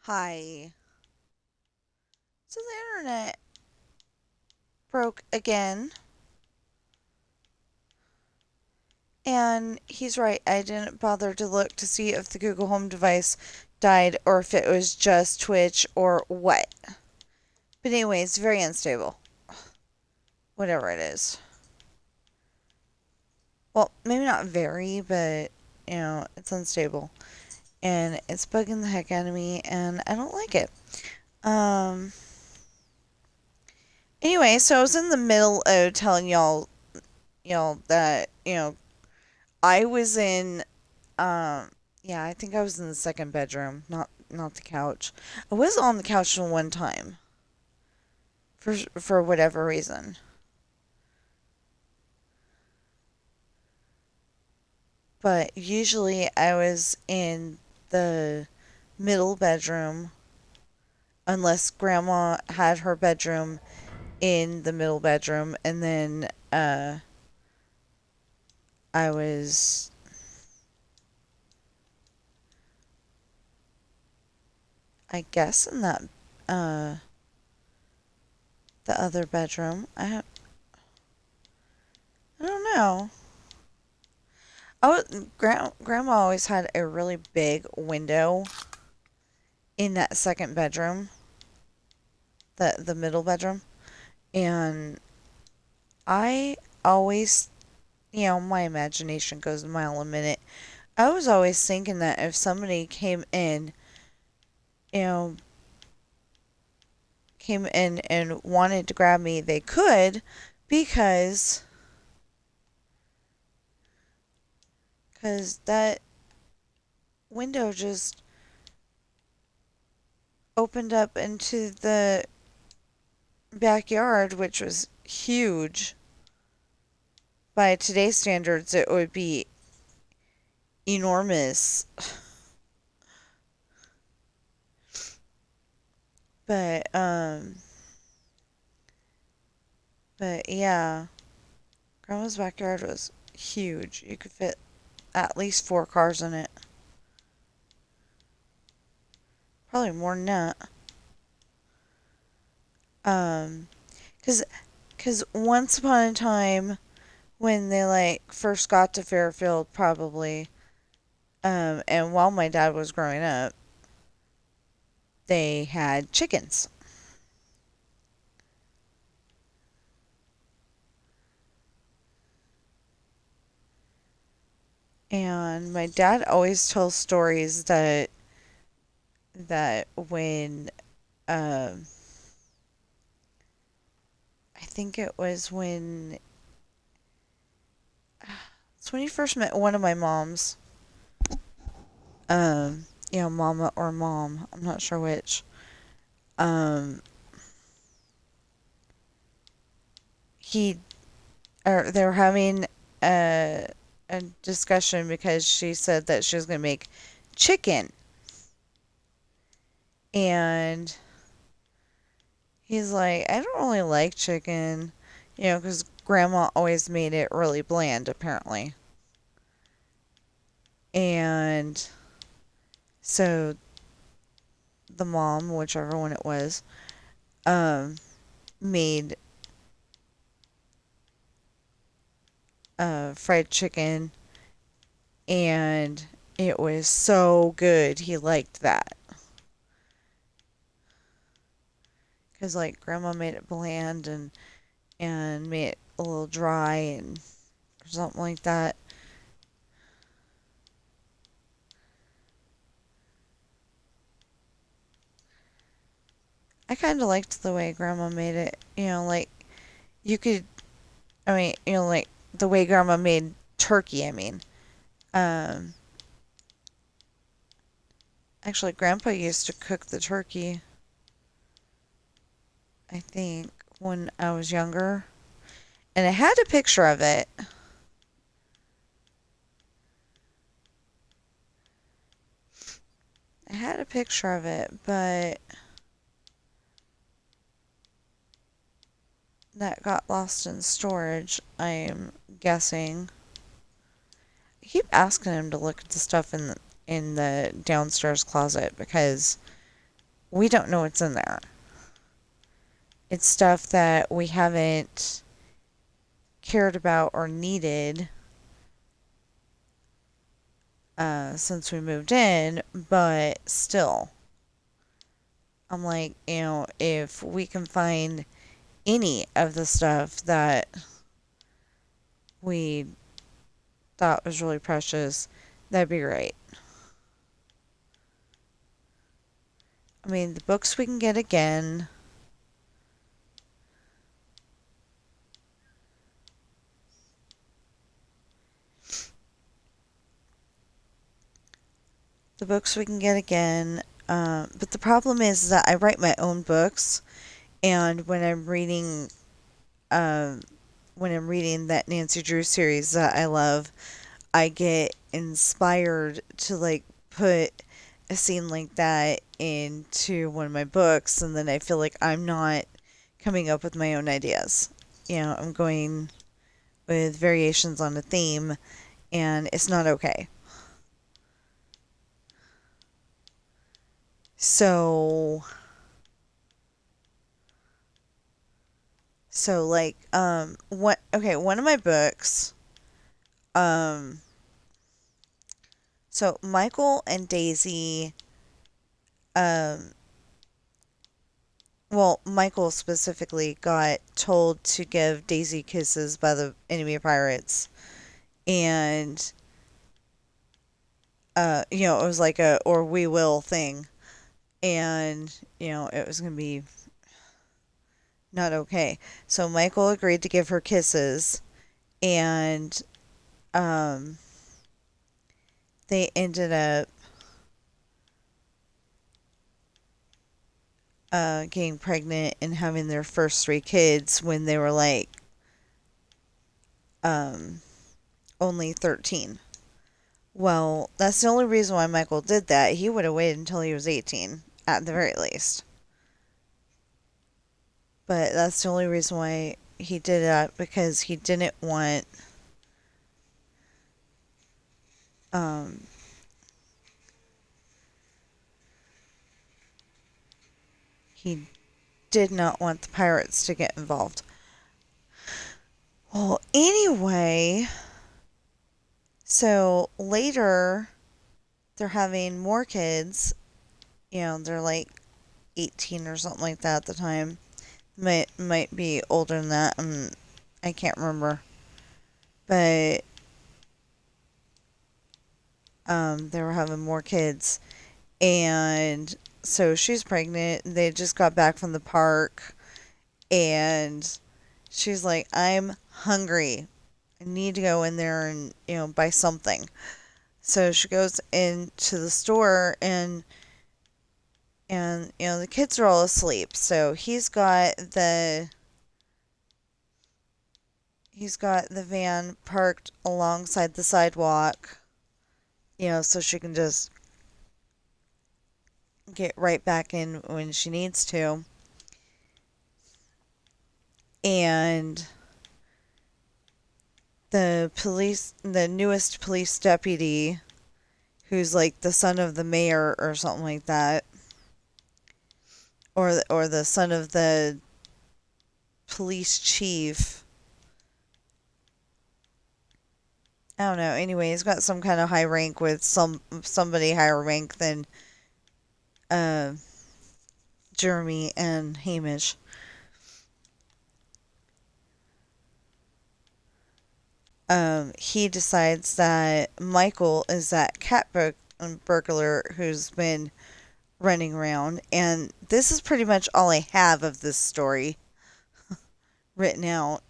Hi. So the internet broke again. And he's right. I didn't bother to look to see if the Google Home device died or if it was just Twitch or what. But anyway, it's very unstable. Whatever it is. Well, maybe not very, but it's unstable. And it's bugging the heck out of me and I don't like it. Um anyway, so I was in the middle of telling y'all that, I was in yeah, I think I was in the second bedroom, not the couch. I was on the couch one time for whatever reason. But usually I was in the middle bedroom unless grandma had her bedroom in the middle bedroom and then I was I guess in that uh the other bedroom. I don't know. Grandma always had a really big window in that second bedroom, the middle bedroom, and I always, my imagination goes a mile a minute. I was always thinking that if somebody you know, came in and wanted to grab me, they could, because that window just opened up into the backyard, which was huge. By today's standards, it would be enormous. But yeah, Grandma's backyard was huge. You could fit at least 4 cars in it. Probably more than that. Um, cause, 'cause once upon a time, when they first got to Fairfield, probably, and while my dad was growing up, they had chickens. And my dad always tells stories that when I think it was it's when he first met one of my moms. Mama or mom. I'm not sure which. Um, he or they were having a a discussion because she said that she was gonna make chicken, and he's like, I don't really like chicken, because Grandma always made it really bland, apparently, and so the mom, whichever one it was, um, made fried chicken, and it was so good. He liked that because Grandma made it bland and made it a little dry and something like that. I kind of liked the way Grandma made it. You could, I mean, the way Grandma made turkey. I mean, um, actually, Grandpa used to cook the turkey. I think when I was younger, and I had a picture of it. I had a picture of it, but that got lost in storage, I'm guessing. I keep asking him to look at the stuff in the downstairs closet because we don't know what's in there. It's stuff that we haven't cared about or needed since we moved in, but still, I'm like, if we can find any of the stuff that we thought was really precious, that'd be great. I mean, the books we can get again. The books we can get again. But the problem is that I write my own books, and um, when I'm reading that Nancy Drew series that I love, I get inspired to like put a scene like that into one of my books, and then I feel like I'm not coming up with my own ideas. I'm going with variations on a theme, and it's not okay. So, like, one of my books, um, so Michael and Daisy, um, well, Michael specifically got told to give Daisy kisses by the enemy pirates. And, it was like a or we will thing. And, it was going to be not okay. So Michael agreed to give her kisses. And, um, they ended up getting pregnant and having their first 3 kids when they were like um, only 13. Well, that's the only reason why Michael did that. He would have waited until he was 18, at the very least. But that's the only reason why he did that, because he didn't want. Um, he did not want the pirates to get involved. Well, anyway, so later they're having more kids. They're like 18 or something like that at the time. Might be older than that. I can't remember. But they were having more kids, and so she's pregnant. They just got back from the park, and she's like, "I'm hungry. I need to go in there and buy something." So she goes into the store, and the kids are all asleep. So he's got the van parked alongside the sidewalk, so she can just get right back in when she needs to. And the newest police deputy, who's like the son of the mayor or something like that, or the son of the police chief. I don't know. Anyway, he's got some kind of high rank with somebody higher rank than uh, Jeremy and Hamish. He decides that Michael is that burglar who's been running around, and this is pretty much all I have of this story written out.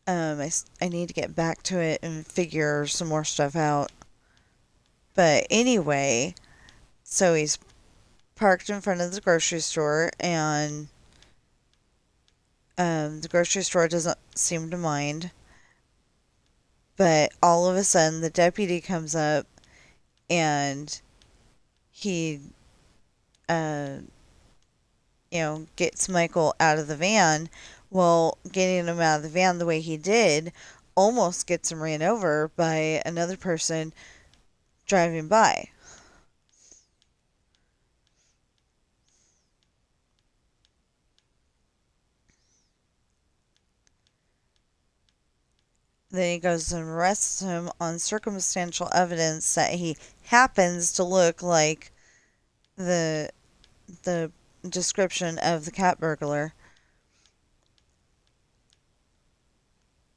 I need to get back to it and figure some more stuff out. But anyway, so he's parked in front of the grocery store, and the grocery store doesn't seem to mind. But all of a sudden, the deputy comes up, and he, uh, gets Michael out of the van. Well, getting him out of the van the way he did almost gets him ran over by another person driving by. Then he goes and arrests him on circumstantial evidence that he happens to look like the the description of the cat burglar.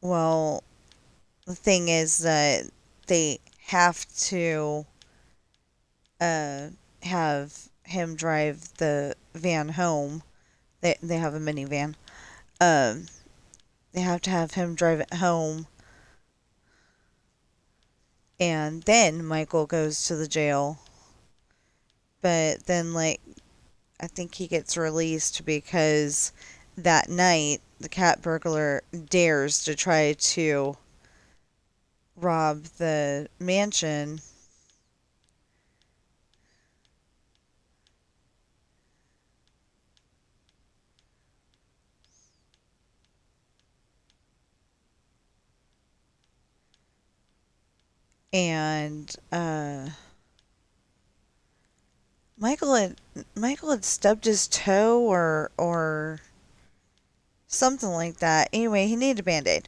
Well, the thing is that they have to uh, have him drive the van home. They have a minivan. Um, they have to have him drive it home, and then Michael goes to the jail. But then, like, I think he gets released because that night the cat burglar dares to try to rob the mansion. And Michael had Michael had stubbed his toe or something like that. Anyway, he needed a band-aid.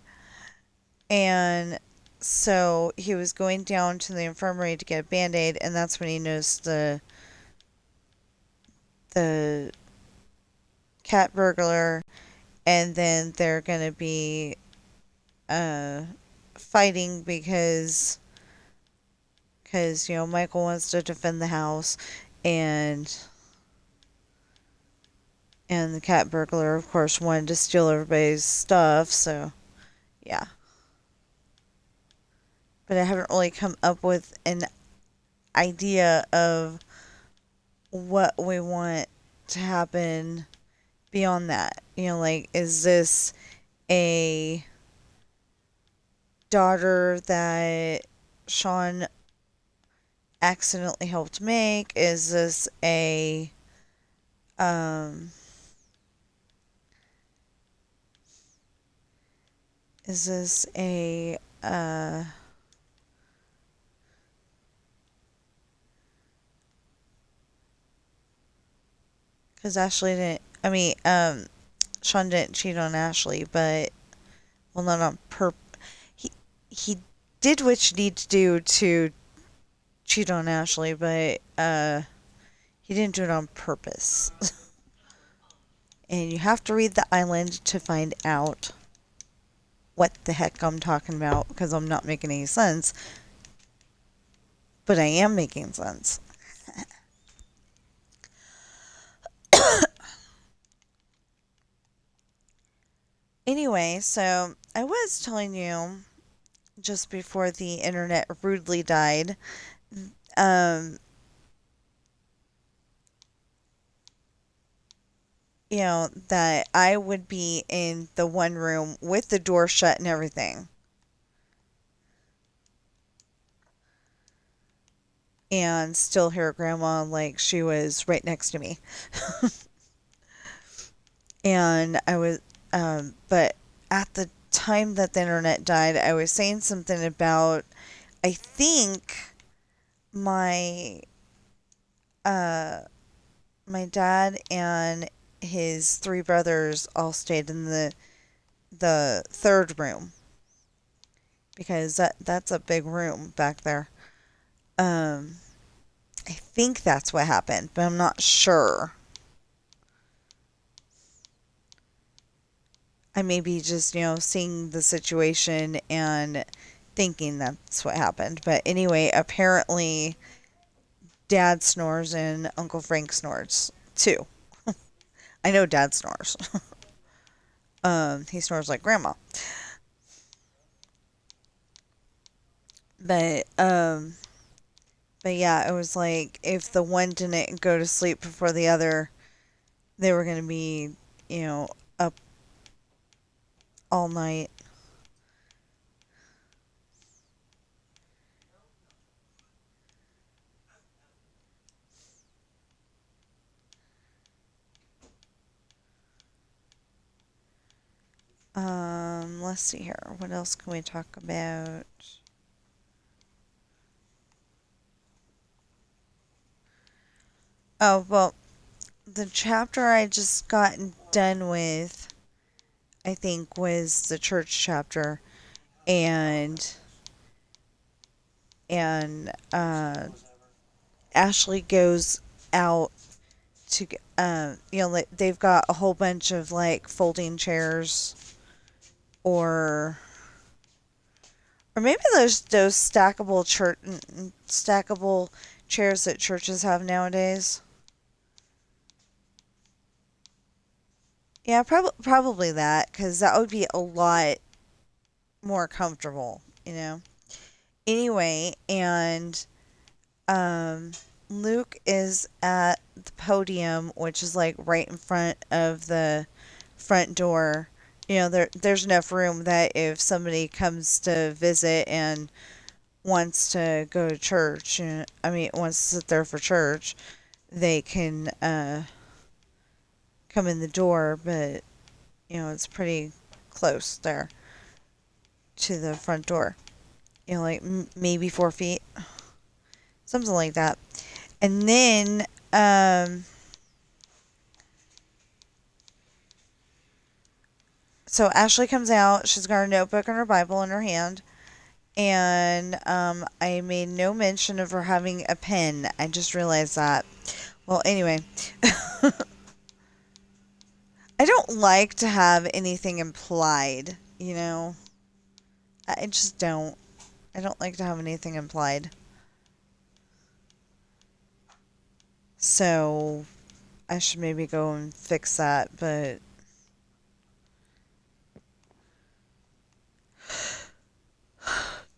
And so he was going down to the infirmary to get a band-aid, and that's when he noticed the cat burglar, and then they're gonna be uh fighting because Michael wants to defend the house, and the cat burglar, of course, wanted to steal everybody's stuff. So yeah, but I haven't really come up with an idea of what we want to happen beyond that. Like, is this a daughter that Sean accidentally helped make? Is this a um is this a because Ashley didn't, I mean, Sean didn't cheat on Ashley, but, well, not on he he did what you need to do to cheat on Ashley, but he didn't do it on purpose. And you have to read The Island to find out what the heck I'm talking about, because I'm not making any sense, but I am making sense. Anyway, so I was telling you just before the internet rudely died, um, that I would be in the one room with the door shut and everything, and still hear grandma like she was right next to me. And I was, but at the time that the internet died, I was saying something about, I think my, uh, my dad and his three brothers all stayed in the third room, because that's a big room back there. Um, I think that's what happened, but I'm not sure. I may be just, seeing the situation and thinking that's what happened. But anyway, apparently Dad snores and Uncle Frank snores too. I know Dad snores. He snores like Grandma. But but yeah, it was like if the one didn't go to sleep before the other, they were gonna be, up all night. Let's see here. What else can we talk about? Oh, well, the chapter I just gotten done with, I think, was the church chapter. and and Ashley goes out to like they've got a whole bunch of like folding chairs, or maybe those stackable chairs that churches have nowadays. Yeah, probably that, because that would be a lot more comfortable, you know. Anyway, and um, Luke is at the podium, which is like right in front of the front door. There's enough room that if somebody comes to visit and wants to go to church, I mean, wants to sit there for church, they can come in the door, but it's pretty close there to the front door. Like maybe 4 feet, something like that. And then, so Ashley comes out. She's got her notebook and her Bible in her hand. And I made no mention of her having a pen. I just realized that. Well, anyway, I don't like to have anything implied, I just don't. I don't like to have anything implied. So I should maybe go and fix that, but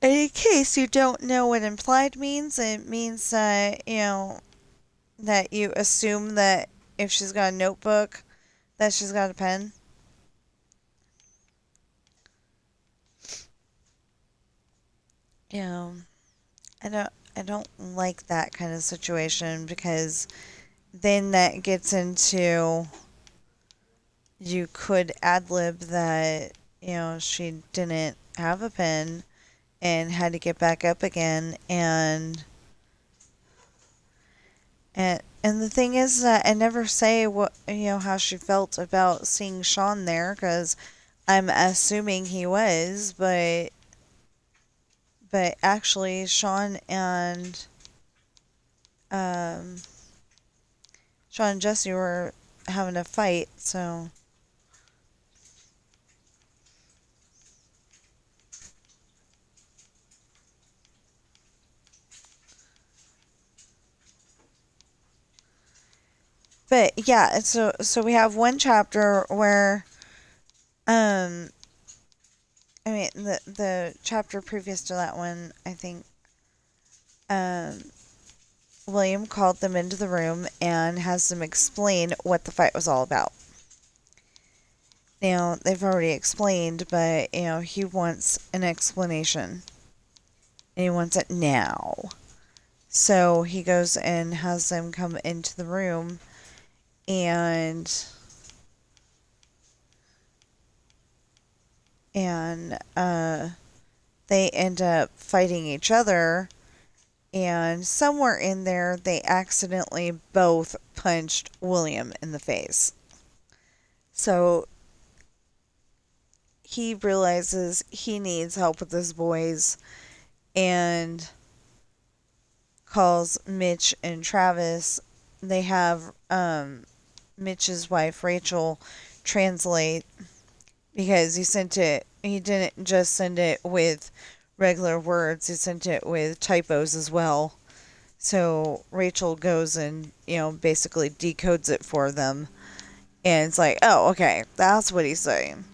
in case you don't know what implied means, it means that, that you assume that if she's got a notebook, that she's got a pen. You know, I don't like that kind of situation, because then that gets into, you could ad lib that, she didn't have a pen and had to get back up again, and the thing is that I never say what, how she felt about seeing Sean there, because I'm assuming he was, but actually um Sean and Jesse were having a fight, so. But yeah, so we have one chapter where, um I mean, the chapter previous to that one, I think, um William called them into the room and has them explain what the fight was all about. Now, they've already explained, but, he wants an explanation. And he wants it now. So he goes and has them come into the room, and they end up fighting each other, and somewhere in there they accidentally both punched William in the face. So he realizes he needs help with his boys, and calls Mitch and Travis. They have Mitch's wife Rachel translate, because he didn't just send it with regular words, he sent it with typos as well. So Rachel goes and, basically decodes it for them. And it's like, oh, okay, that's what he's saying.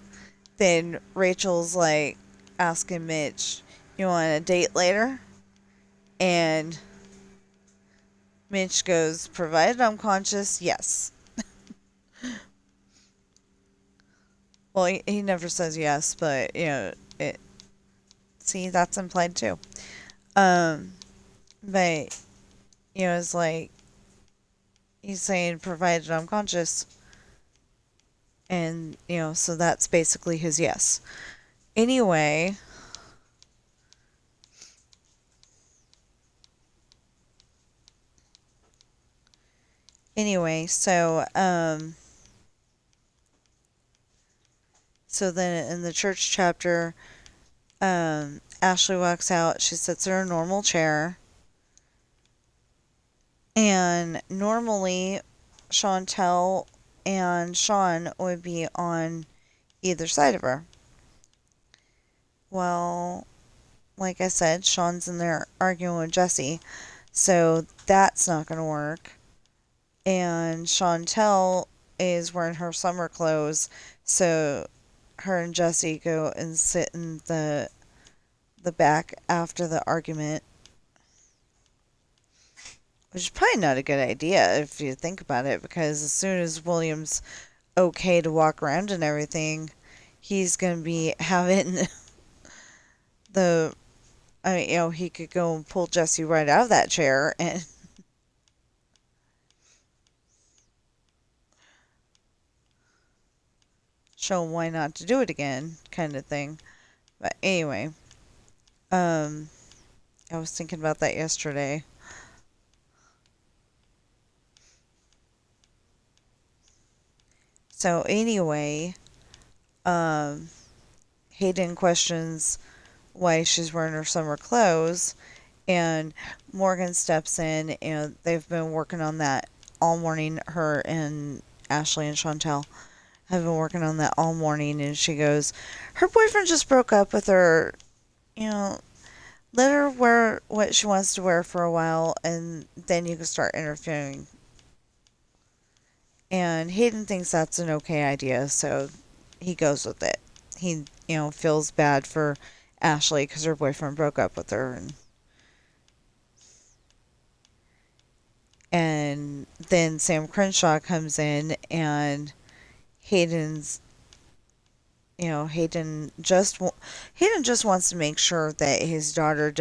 Then Rachel's like asking Mitch, you want a date later? And Mitch goes, provided I'm conscious, yes. Well, he never says yes, but, it. See, that's implied too. Um, but, it's like, he's saying, provided I'm conscious. And, so that's basically his yes. Anyway, so then in the church chapter, Ashley walks out. She sits in her normal chair. And normally, Chantel and Sean would be on either side of her. Well, like I said, Sean's in there arguing with Jesse. So that's not going to work. And Chantel is wearing her summer clothes. So her and Jesse go and sit in the back after the argument. Which is probably not a good idea if you think about it, because as soon as William's okay to walk around and everything, he's going to be having the. I mean, he could go and pull Jesse right out of that chair and show him why not to do it again, kind of thing. But anyway, um, I was thinking about that yesterday. So anyway, um, Hayden questions why she's wearing her summer clothes, and Morgan steps in, and they've been working on that all morning. Her and Ashley and Chantel have been working on that all morning, and she goes, her boyfriend just broke up with her. You know, let her wear what she wants to wear for a while, and then you can start interfering. And Hayden thinks that's an okay idea, so he goes with it. He, feels bad for Ashley because her boyfriend broke up with her, and then Sam Crenshaw comes in, and Hayden's, Hayden just wants to make sure that his daughter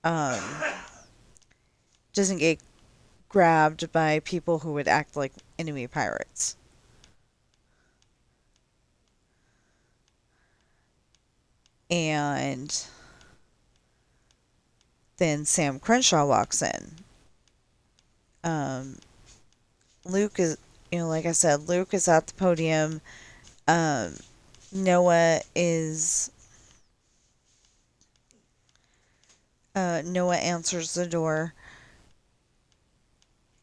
um doesn't get grabbed by people who would act like enemy pirates. And then Sam Crenshaw walks in. Um, Luke is, like I said, Luke is at the podium. Um, Noah is. Noah answers the door.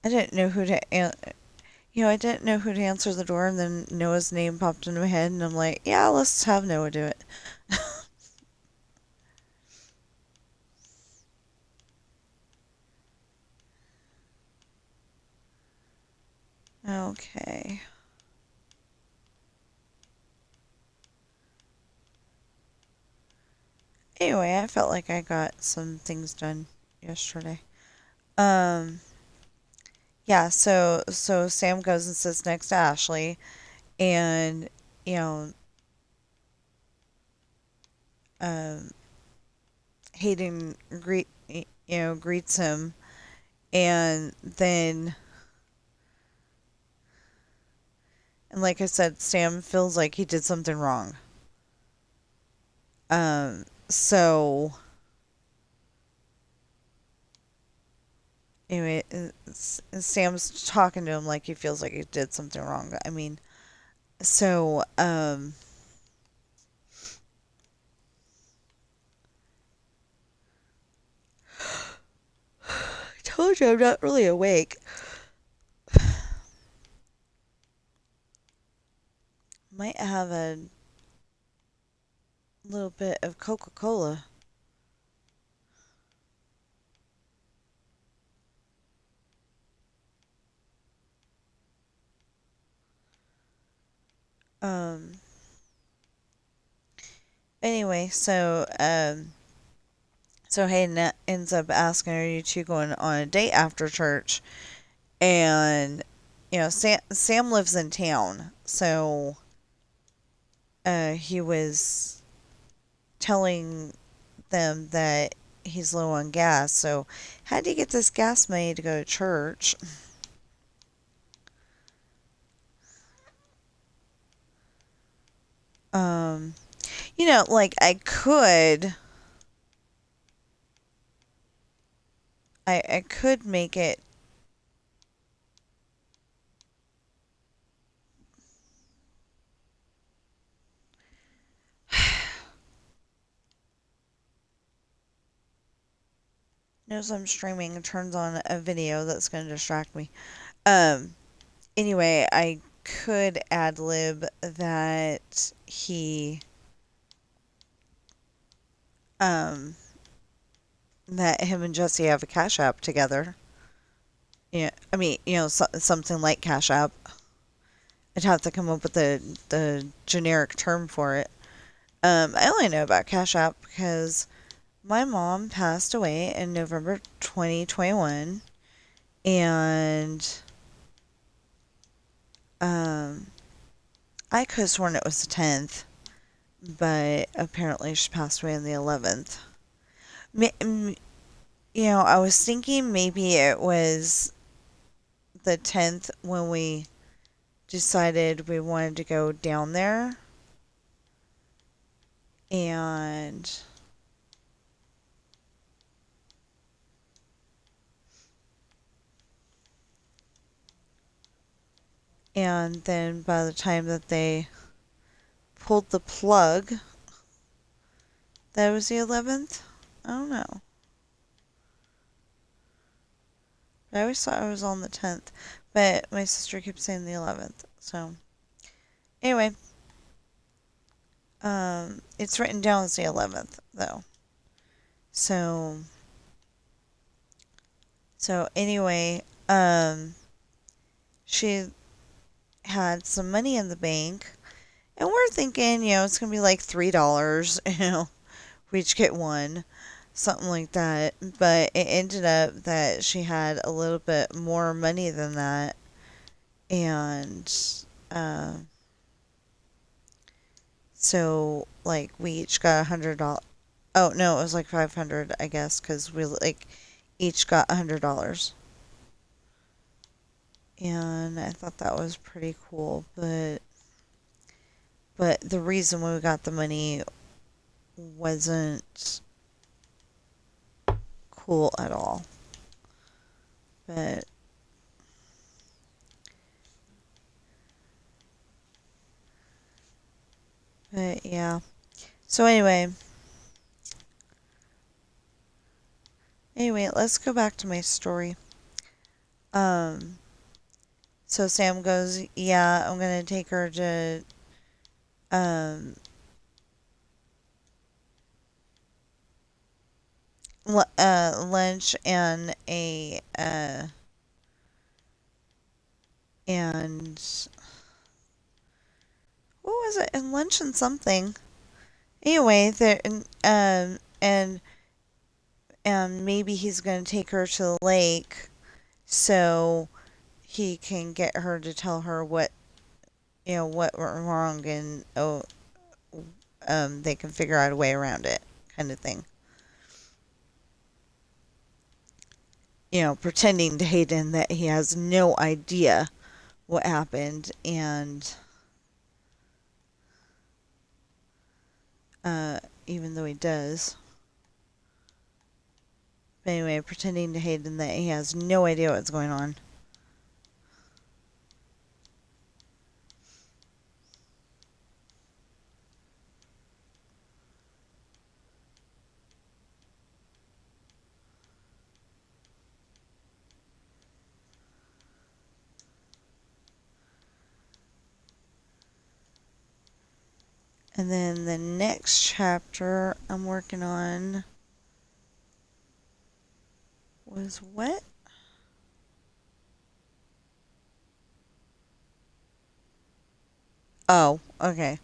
I didn't know who to. I didn't know who to answer the door, and then Noah's name popped into my head, and I'm like, yeah, let's have Noah do it. Okay. Anyway, I felt like I got some things done yesterday. Um, yeah, so Sam goes and sits next to Ashley, and you know, um, Hayden greets him, and then, and like I said, Sam feels like he did something wrong. So anyway, Sam's talking to him like he feels like he did something wrong. I mean, so I told you I'm not really awake. Might have a little bit of Coca-Cola. Um. Anyway, so Hayden ends up asking, "Are you two going on a date after church?" And Sam lives in town, so he was telling them that he's low on gas. So how do you get this gas money to go to church? Um, like I could make it. knows I'm streaming and turns on a video that's going to distract me. Um, anyway, I could ad lib um, that him and Jesse have a Cash App together. Yeah, I mean, something like Cash App. I'd have to come up with the generic term for it. I only know about Cash App because my mom passed away in November 2021, and um, I could have sworn it was the 10th, but apparently she passed away on the 11th. I was thinking maybe it was the 10th when we decided we wanted to go down there. And then by the time that they pulled the plug, that was the 11th? I don't know. I always thought it was on the 10th, but my sister keeps saying the 11th. So, anyway, it's written down as the 11th, though. So anyway, she had some money in the bank, and we're thinking, it's gonna be like $3, we each get one, something like that. But it ended up that she had a little bit more money than that, and so like we each got $100. Oh no, it was like 500, I guess, because we like each got $100. And I thought that was pretty cool, but the reason why we got the money wasn't cool at all. But yeah. So anyway, let's go back to my story. So Sam goes, yeah, I'm gonna take her to lunch and and what was it? And lunch and something. Anyway, there and maybe he's gonna take her to the lake so he can get her to tell her what what went wrong, and they can figure out a way around it, kind of thing. Pretending to Hayden that he has no idea what happened, and even though he does. But anyway, pretending to Hayden that he has no idea what's going on. And then the next chapter I'm working on was what? Oh, okay.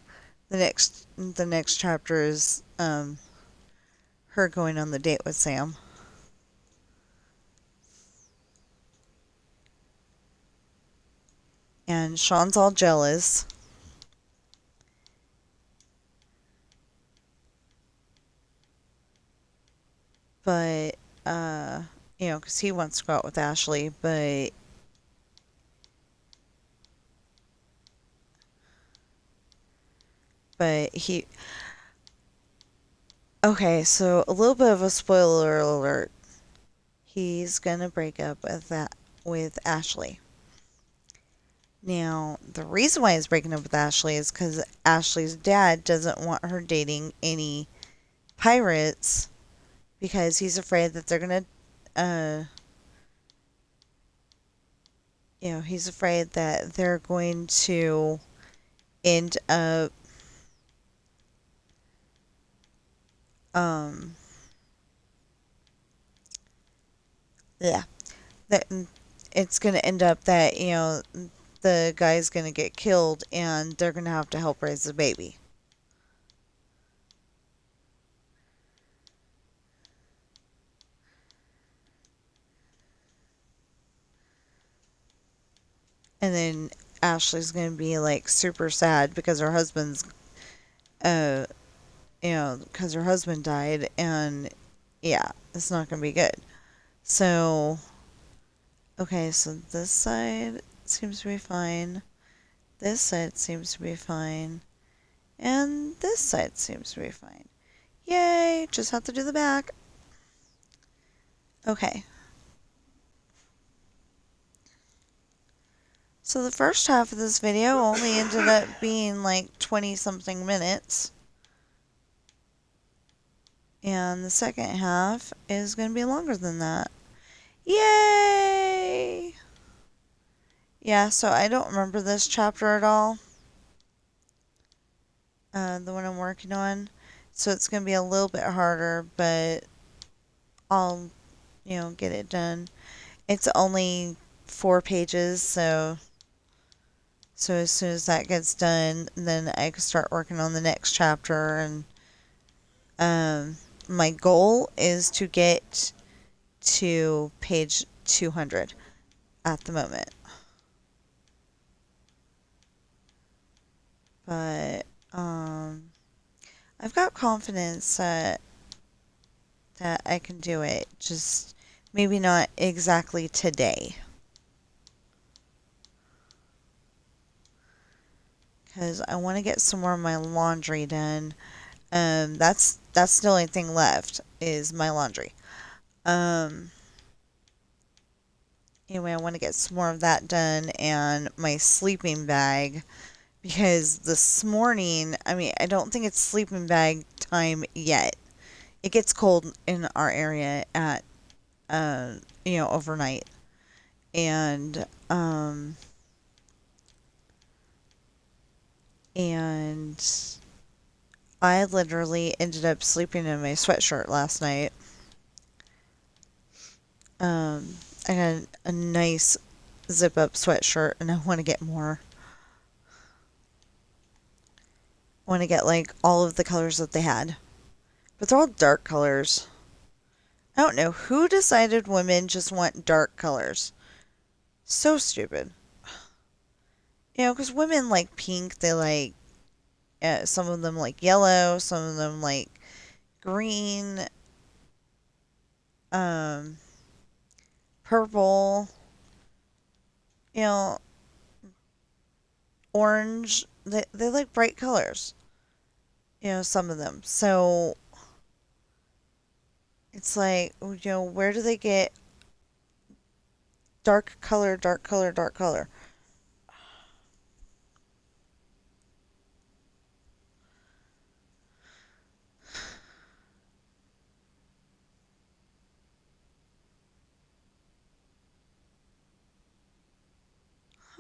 The next chapter is her going on the date with Sam. And Sean's all jealous. But because he wants to go out with Ashley, but he. Okay, so a little bit of a spoiler alert. He's gonna break up with Ashley. Now, the reason why he's breaking up with Ashley is because Ashley's dad doesn't want her dating any pirates because he's afraid that they're gonna he's afraid that they're going to end up, um, yeah, that it's going to end up that, the guy's going to get killed and they're going to have to help raise the baby. And then Ashley's going to be like super sad because her husband's, uh, because her husband died, and yeah, it's not going to be good. So, okay, so this side seems to be fine. This side seems to be fine. And this side seems to be fine. Yay! Just have to do the back. Okay. So the first half of this video only ended up being like 20 something minutes. And the second half is going to be longer than that. Yay! Yeah, so I don't remember this chapter at all. The one I'm working on. So it's going to be a little bit harder, but I'll, get it done. It's only 4 pages, so as soon as that gets done, then I can start working on the next chapter. And my goal is to get to page 200 at the moment. But I've got confidence that I can do it. Just maybe not exactly today. Because I want to get some more of my laundry done. That's the only thing left is my laundry. Anyway, I want to get some more of that done and my sleeping bag, because this morning, I don't think it's sleeping bag time yet. It gets cold in our area at overnight. And I literally ended up sleeping in my sweatshirt last night. I got a nice zip up sweatshirt and I want to get more. I want to get like all of the colors that they had. But they're all dark colors. I don't know who decided women just want dark colors. So stupid. Because women like pink, they like, some of them like yellow, some of them like green, purple, orange. They like bright colors. Some of them. So it's like, where do they get dark color, dark color, dark color?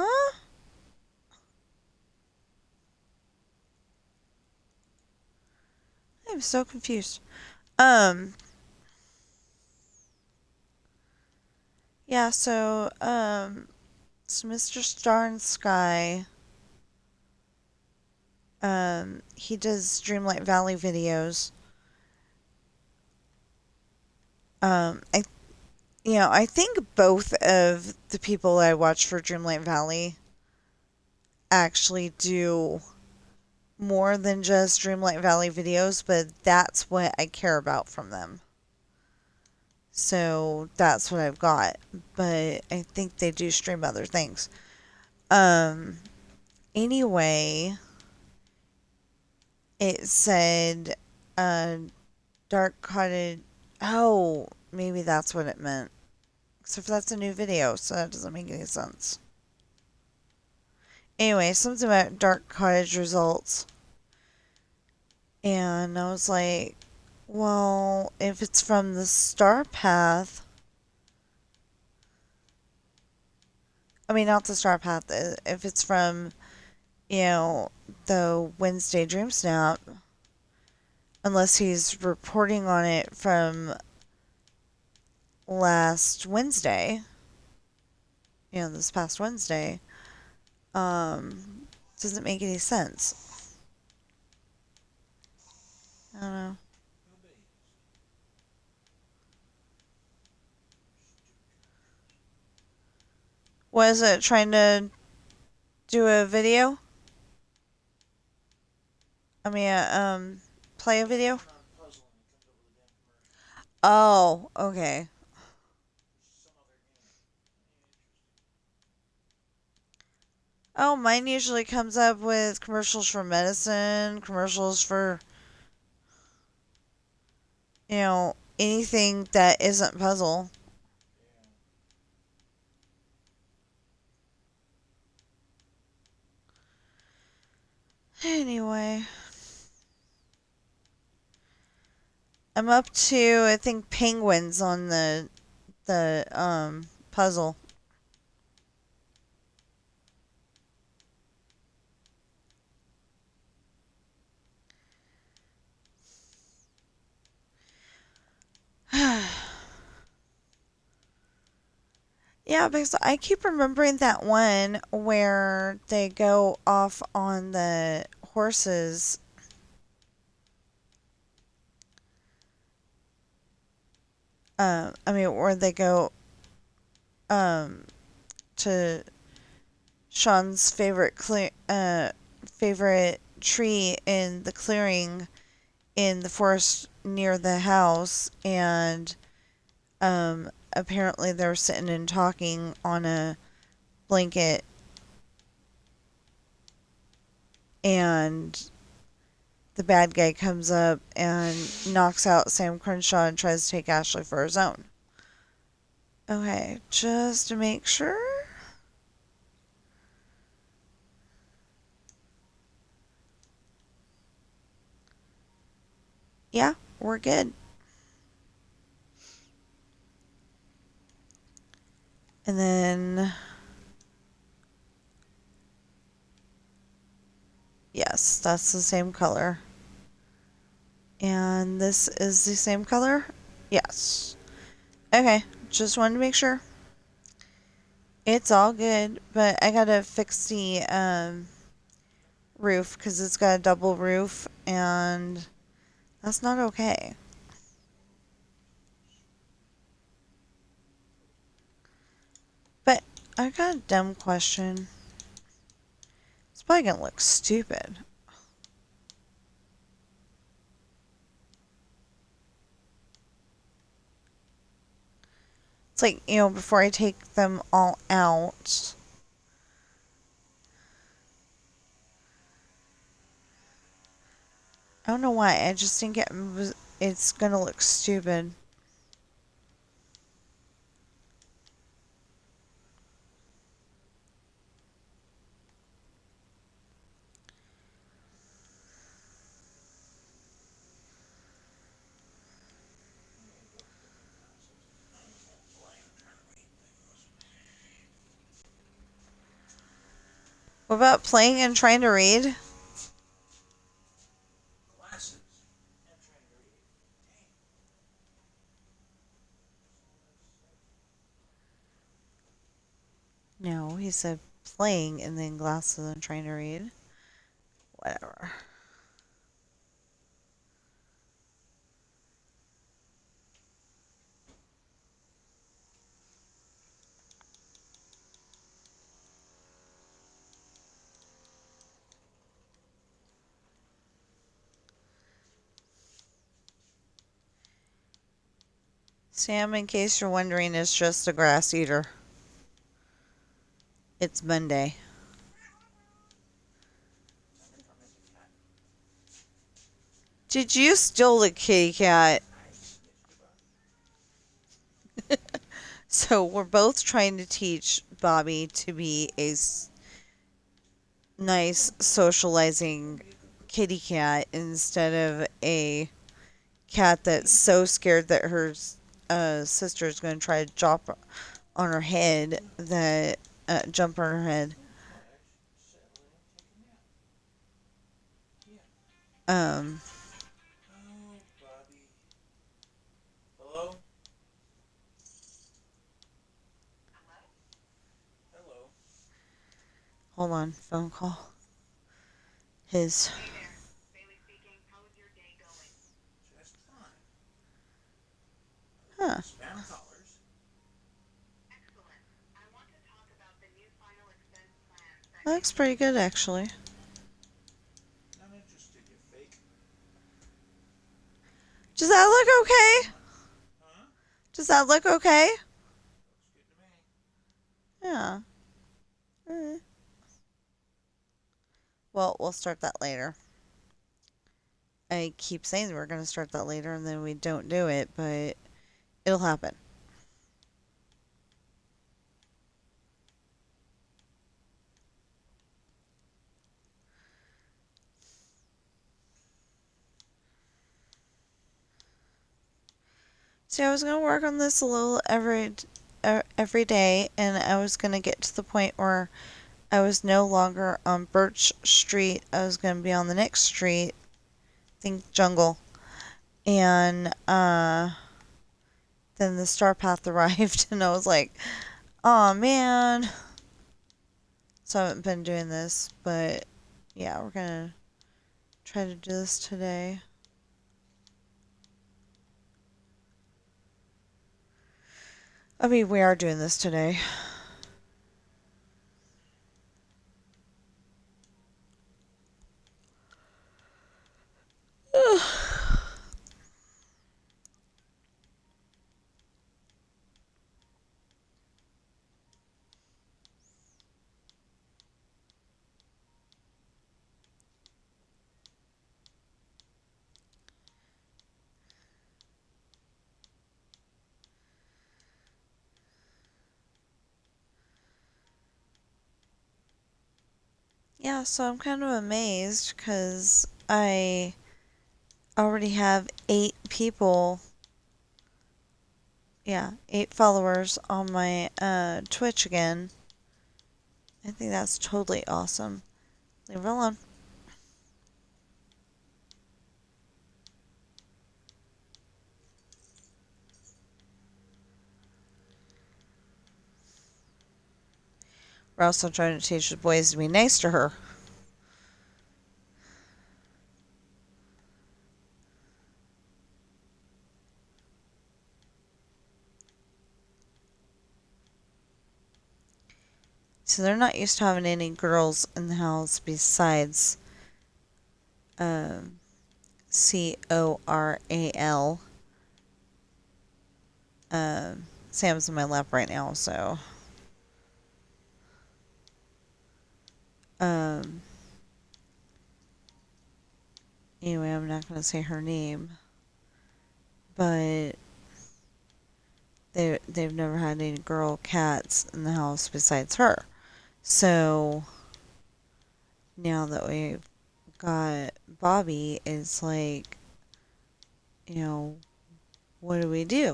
Huh? I'm so confused. Yeah, so Mr. Star and Sky, he does Dreamlight Valley videos. I think both of the people I watch for Dreamlight Valley actually do more than just Dreamlight Valley videos, but that's what I care about from them. So that's what I've got. But I think they do stream other things. Anyway, it said Dark Cottage. Oh, maybe that's what it meant. Except for that's a new video, so that doesn't make any sense. Anyway, something about Dark Cottage results. And I was like, well, if it's from the star path, I mean, not the star path. If it's from, you know, the Wednesday dream snap, unless he's reporting on it from last Wednesday, this past Wednesday, doesn't make any sense. I don't know. Was it trying to do a video? I mean, play a video? Oh, okay. Oh, mine usually comes up with commercials for medicine, commercials for, anything that isn't puzzle. Anyway, I'm up to, I think, penguins on the puzzle. Yeah, because I keep remembering that one where they go off on the horses. Where they go um, to Sean's favorite tree in the clearing in the forest near the house, and apparently they're sitting and talking on a blanket, and the bad guy comes up and knocks out Sam Crenshaw and tries to take Ashley for his own. Okay, just to make sure. Yeah, we're good. And then, yes, that's the same color. And this is the same color? Yes. Okay, just wanted to make sure. It's all good, but I gotta fix the roof because it's got a double roof, and that's not okay. But I got a dumb question. It's probably gonna look stupid. It's like, before I take them all out, I don't know why, I just think it's gonna look stupid. What about playing and trying to read? No, he said playing and then glasses and trying to read. Whatever. Sam, in case you're wondering, is just a grass eater. It's Monday. Did you steal the kitty cat? So we're both trying to teach Bobby to be a nice socializing kitty cat instead of a cat that's so scared that her sister is going to try to drop on her head that jump on her head. Um, hold on, phone call. His. Huh. That looks pretty good, actually. Does that look okay? Does that look okay? Yeah. Mm. Well, we'll start that later. I keep saying we're going to start that later and then we don't do it, but it'll happen. See, I was going to work on this a little every day, and I was going to get to the point where I was no longer on Birch Street. I was going to be on the next street, think Jungle. And then the Star Path arrived, and I was like, oh man. So I haven't been doing this, but yeah, we're going to try to do this today. I mean, we are doing this today. Yeah, so I'm kind of amazed because I already have 8 people. Yeah, 8 followers on my Twitch again. I think that's totally awesome. Leave it alone. We're also trying to teach the boys to be nice to her. So they're not used to having any girls in the house besides Coral. Sam's in my lap right now, so. Anyway, I'm not going to say her name. But they've never had any girl cats in the house besides her. So now that we've got Bobby, it's like, what do?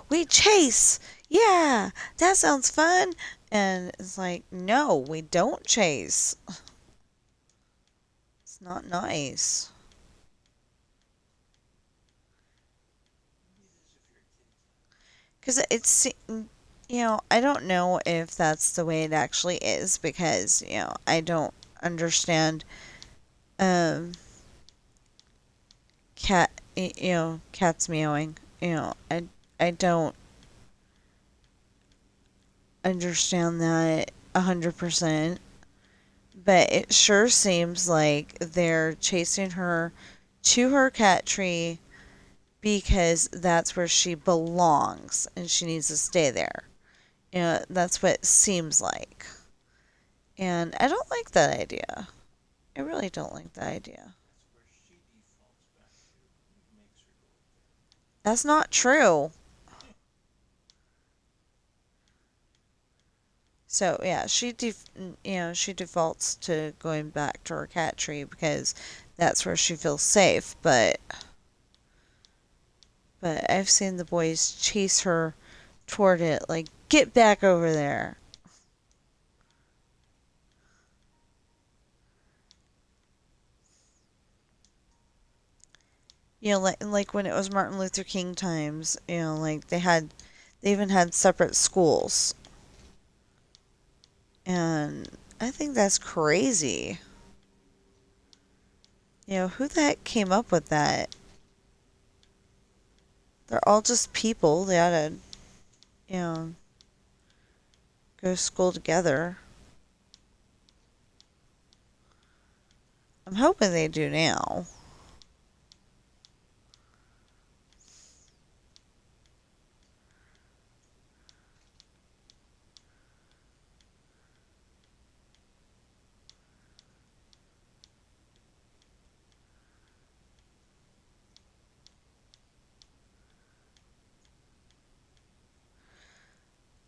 We chase! Yeah, that sounds fun! And it's like, no, we don't chase. It's not nice. Because I don't know if that's the way it actually is because, I don't understand um cats meowing. I don't understand that 100%, but it sure seems like they're chasing her to her cat tree because that's where she belongs and she needs to stay there. That's what it seems like. And I don't like that idea. I really don't like that idea. That's not true. So yeah, she defaults to going back to her cat tree because that's where she feels safe. But I've seen the boys chase her toward it, like get back over there. like when it was Martin Luther King times, like they even had separate schools. And I think that's crazy. Who the heck came up with that? They're all just people. They ought to, you know, go to school together. I'm hoping they do now.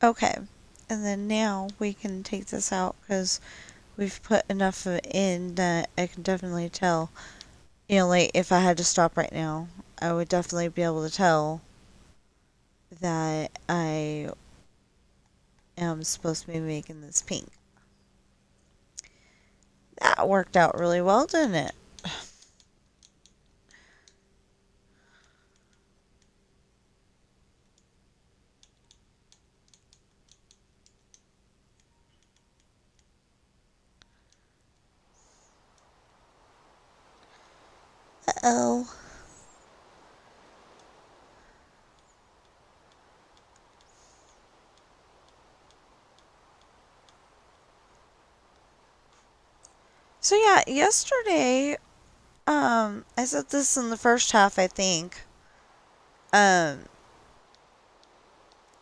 Okay. And then now we can take this out because we've put enough of it in that I can definitely tell. Like if I had to stop right now, I would definitely be able to tell that I am supposed to be making this pink. That worked out really well, didn't it? Uh-oh. So yeah, yesterday, I said this in the first half, I think. Um,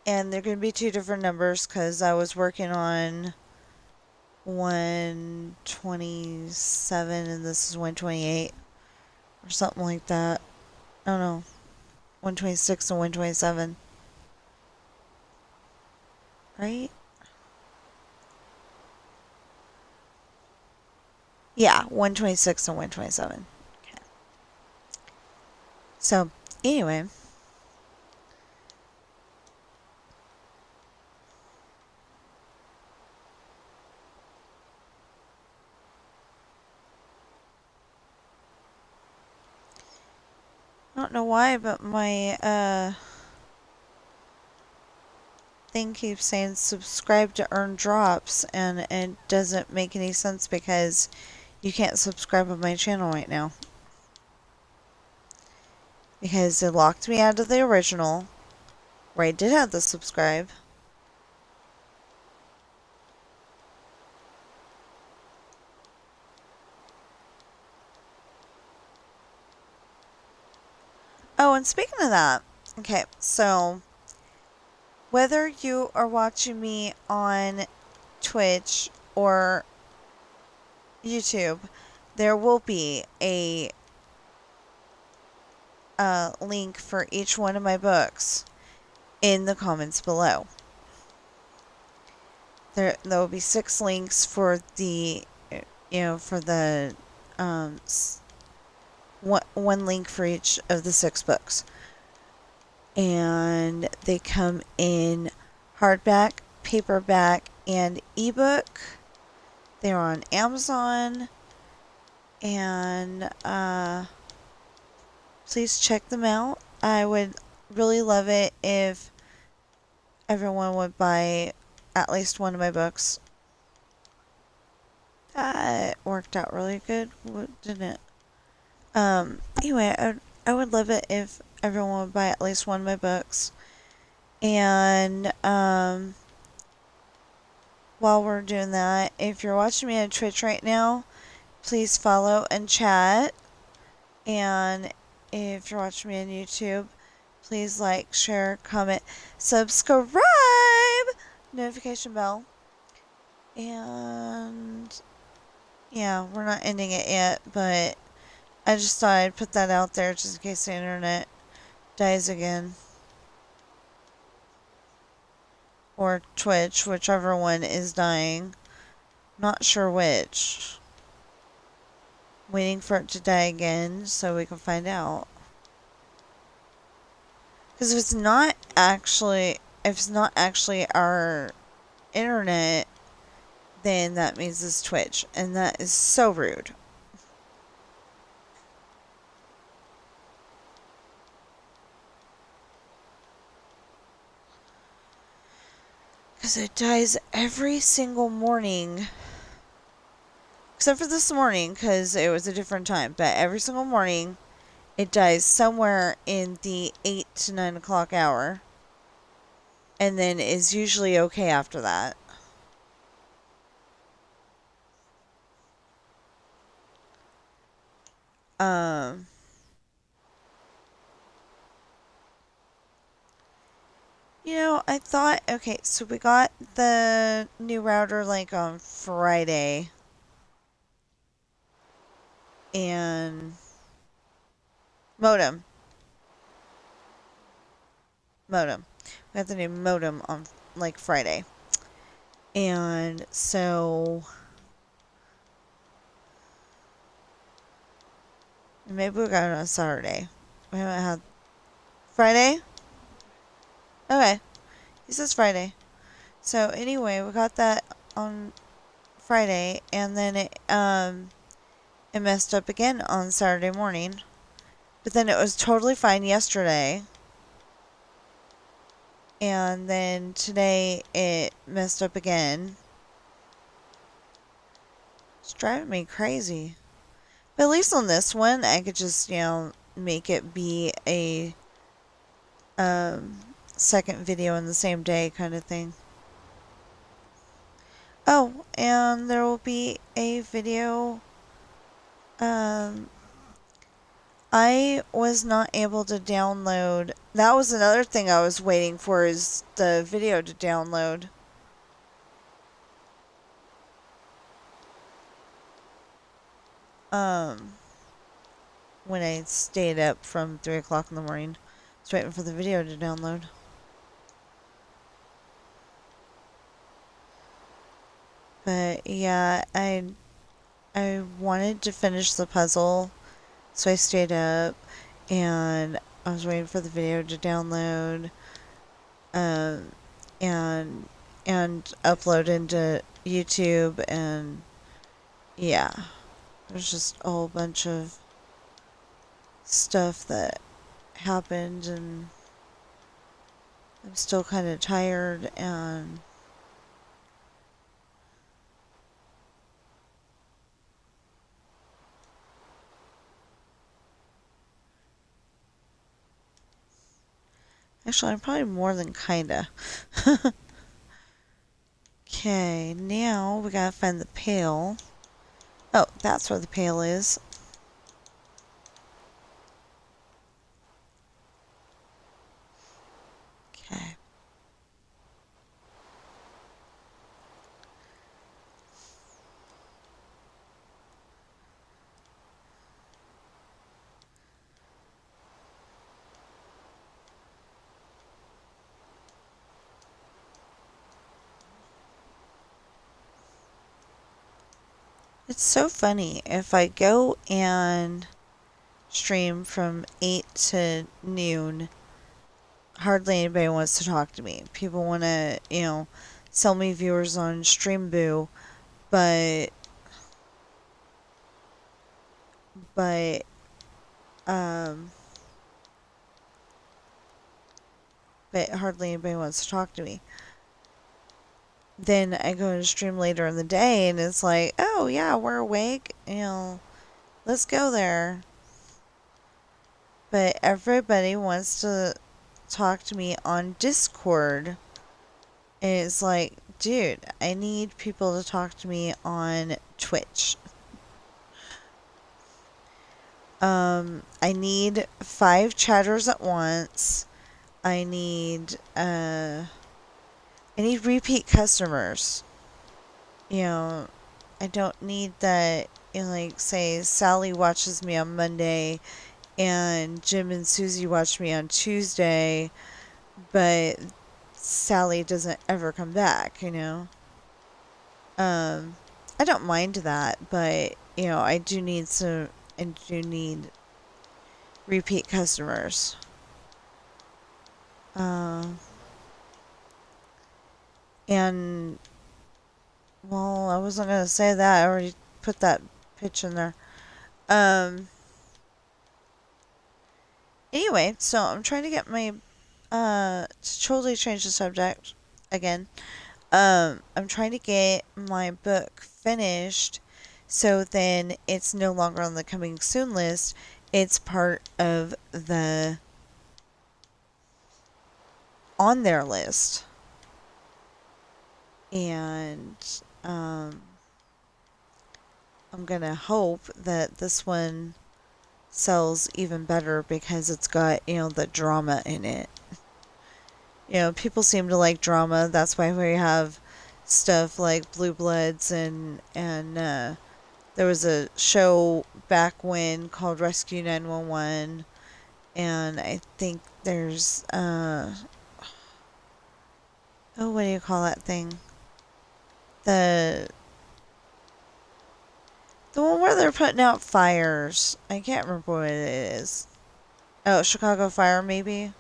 and they're going to be two different numbers because I was working on 127 and this is 128 or something like that. I don't know. 126 and 127. Right? Yeah, 126 and 127. Okay. So, anyway. I don't know why, but my thing keeps saying subscribe to earn drops, and it doesn't make any sense because you can't subscribe on my channel right now. Because it locked me out of the original, where I did have to subscribe. Oh, and speaking of that, okay, so whether you are watching me on Twitch or YouTube, there will be a link for each one of my books in the comments below. There will be 6 links for the, for the, one link for each of the 6 books. And they come in hardback, paperback, and ebook. They're on Amazon. And please check them out. I would really love it if everyone would buy at least one of my books. That worked out really good, didn't it? Anyway, I would love it if everyone would buy at least one of my books. And while we're doing that, if you're watching me on Twitch right now, please follow and chat. And if you're watching me on YouTube, please like, share, comment, subscribe, notification bell. And yeah, we're not ending it yet, but I just thought I'd put that out there just in case the internet dies again. Or Twitch, whichever one is dying. Not sure which. Waiting for it to die again so we can find out. Because if it's not actually our internet, then that means it's Twitch. And that is so rude. Because it dies every single morning. Except for this morning, because it was a different time. But every single morning, it dies somewhere in the 8 to 9 o'clock hour. And then is usually okay after that. Um, I thought, okay, so we got the new router like on Friday. And modem. Modem. We got the new modem on like Friday. And so maybe we got it on Saturday. We haven't had Friday? Okay. He says Friday. So anyway, we got that on Friday and then it messed up again on Saturday morning. But then it was totally fine yesterday. And then today it messed up again. It's driving me crazy. But at least on this one, I could just, make it be a second video in the same day kind of thing. Oh, and there will be a video. I was not able to download. That was another thing I was waiting for, is the video to download. When I stayed up from 3 o'clock in the morning. I was waiting for the video to download. But yeah, I wanted to finish the puzzle, so I stayed up and I was waiting for the video to download, and upload into YouTube, and yeah, there's just a whole bunch of stuff that happened, and I'm still kind of tired, and actually I'm probably more than kinda. Okay, now we gotta find the pail. Oh, that's where the pail is. Okay. It's so funny. If I go and stream from 8 to noon, hardly anybody wants to talk to me. People want to, sell me viewers on Streamboo, but, but, um, but hardly anybody wants to talk to me. Then I go and stream later in the day, and it's like, oh yeah, we're awake, let's go there. But everybody wants to talk to me on Discord. And it's like, dude, I need people to talk to me on Twitch. I need 5 chatters at once. I need repeat customers. I don't need that, like, say, Sally watches me on Monday and Jim and Susie watch me on Tuesday, but Sally doesn't ever come back, I don't mind that, but, I do need repeat customers. And, well, I wasn't going to say that. I already put that pitch in there. Anyway, so I'm trying to get my, to totally change the subject again. I'm trying to get my book finished so then it's no longer on the coming soon list. It's part of the on their list. And I'm going to hope that this one sells even better because it's got, the drama in it. People seem to like drama. That's why we have stuff like Blue Bloods and there was a show back when called Rescue 911, and I think there's oh, what do you call that thing? The the one where they're putting out fires. I can't remember what it is. Oh, Chicago Fire maybe.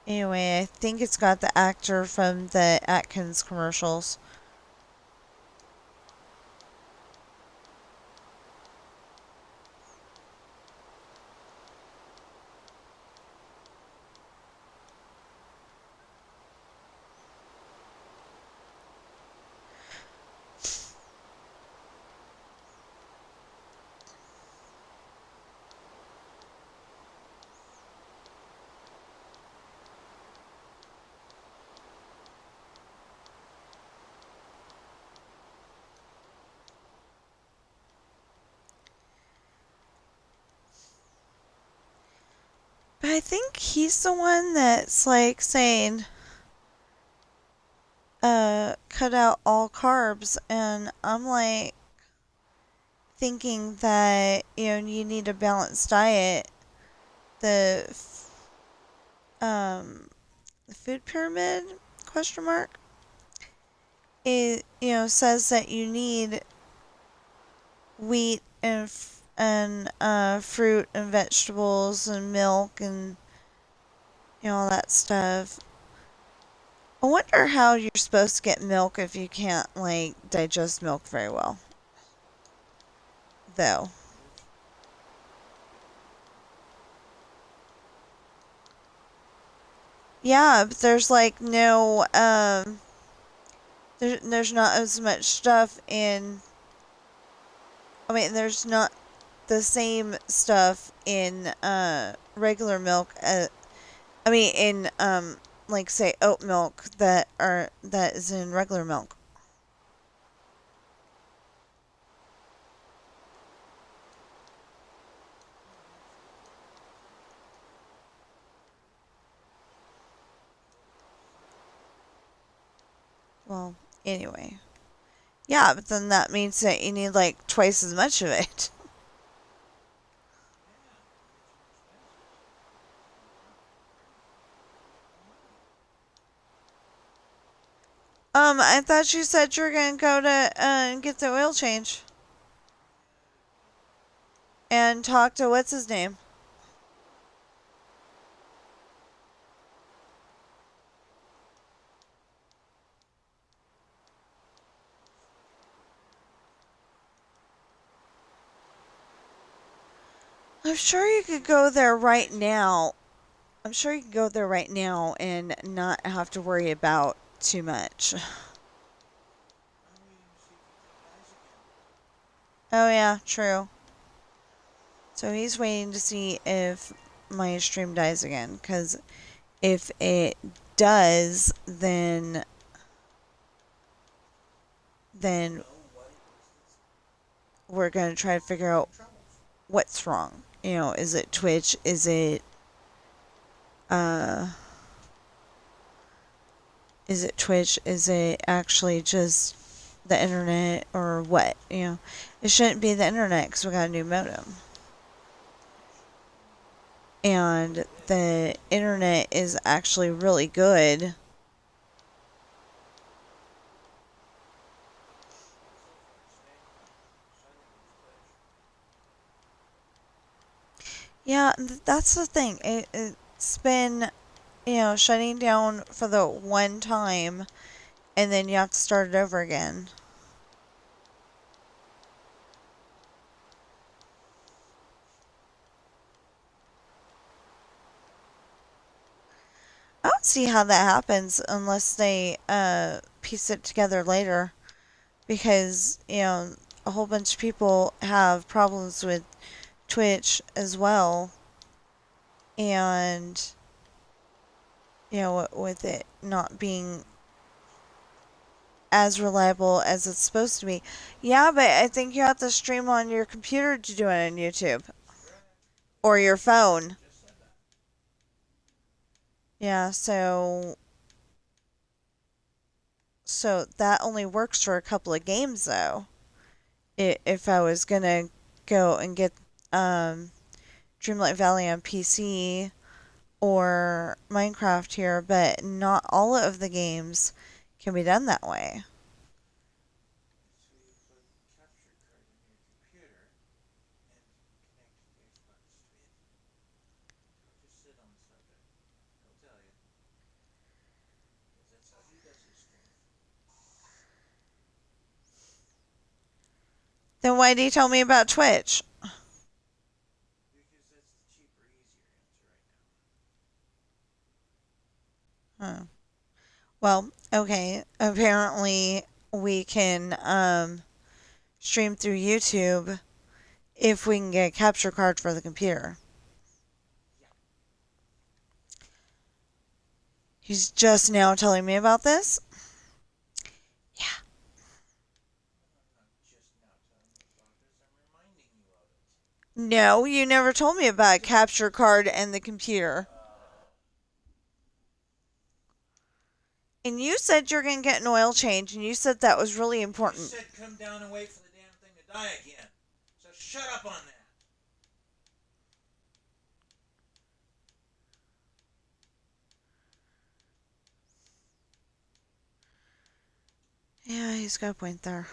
Anyway, I think it's got the actor from the Atkins commercials. But I think he's the one that's like saying, cut out all carbs. And I'm like thinking that, you need a balanced diet. The, the food pyramid, question mark, it, says that you need wheat and fruit and vegetables and milk and, all that stuff. I wonder how you're supposed to get milk if you can't, like, digest milk very well, though. Yeah, but there's, like, no, there's not as much stuff in, I mean, there's not the same stuff in, regular milk, in, like, say, oat milk that is in regular milk. Well, anyway. Yeah, but then that means that you need like twice as much of it. I thought you said you were gonna go to get the oil change and talk to what's his name. I'm sure you could go there right now. I'm sure you could go there right now and not have to worry about too much. Oh yeah, true. So he's waiting to see if my stream dies again, because if it does, then we're gonna try to figure out what's wrong. Is it Twitch? Uh is it Twitch? Is it actually just the internet or what? It shouldn't be the internet because we got a new modem. And the internet is actually really good. Yeah, that's the thing. It's been, shutting down for the one time and then you have to start it over again. I don't see how that happens unless they piece it together later, because a whole bunch of people have problems with Twitch as well, and with it not being as reliable as it's supposed to be. Yeah, but I think you have to stream on your computer to do it on YouTube or your phone. Yeah, so that only works for a couple of games though. If I was gonna go and get um, Dreamlight Valley on PC or Minecraft here, but not all of the games can be done that way. Then why do you tell me about Twitch? Huh. Well, okay. Apparently, we can stream through YouTube if we can get a capture card for the computer. He's just now telling me about this? Yeah. No, you never told me about a capture card and the computer. And you said you're going to get an oil change, and you said that was really important. You said come down and wait for the damn thing to die again. So shut up on that. Yeah, he's got a point there.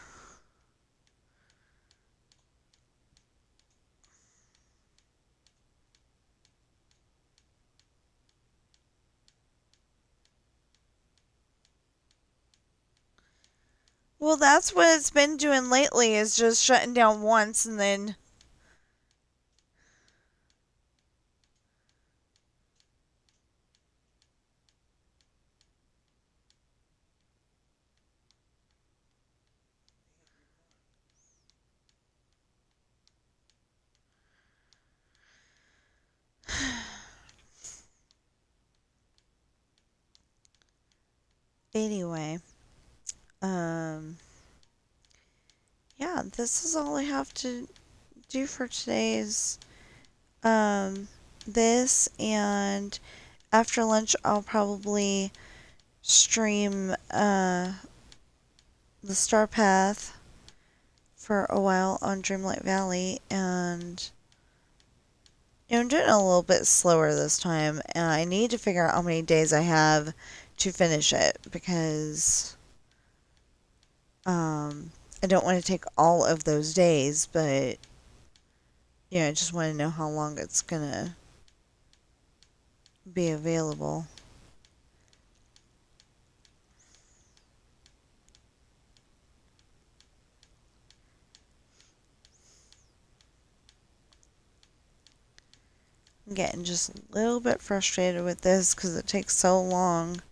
Well, that's what it's been doing lately, is just shutting down once and then... Anyway, yeah, this is all I have to do for today's, this, and after lunch I'll probably stream, the Star Path for a while on Dreamlight Valley, and I'm doing it a little bit slower this time, and I need to figure out how many days I have to finish it, because I don't want to take all of those days, but I just want to know how long it's gonna be available. I'm getting just a little bit frustrated with this because it takes so long.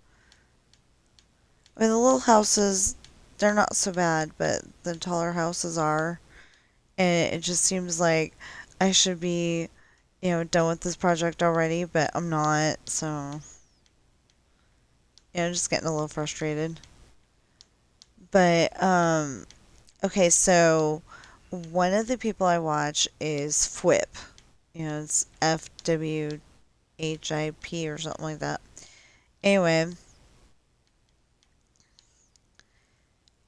I mean, the little houses, they're not so bad, but the taller houses are. And it just seems like I should be, done with this project already, but I'm not, so... I'm just getting a little frustrated. But, okay, so one of the people I watch is Fwhip. It's FWHIP or something like that.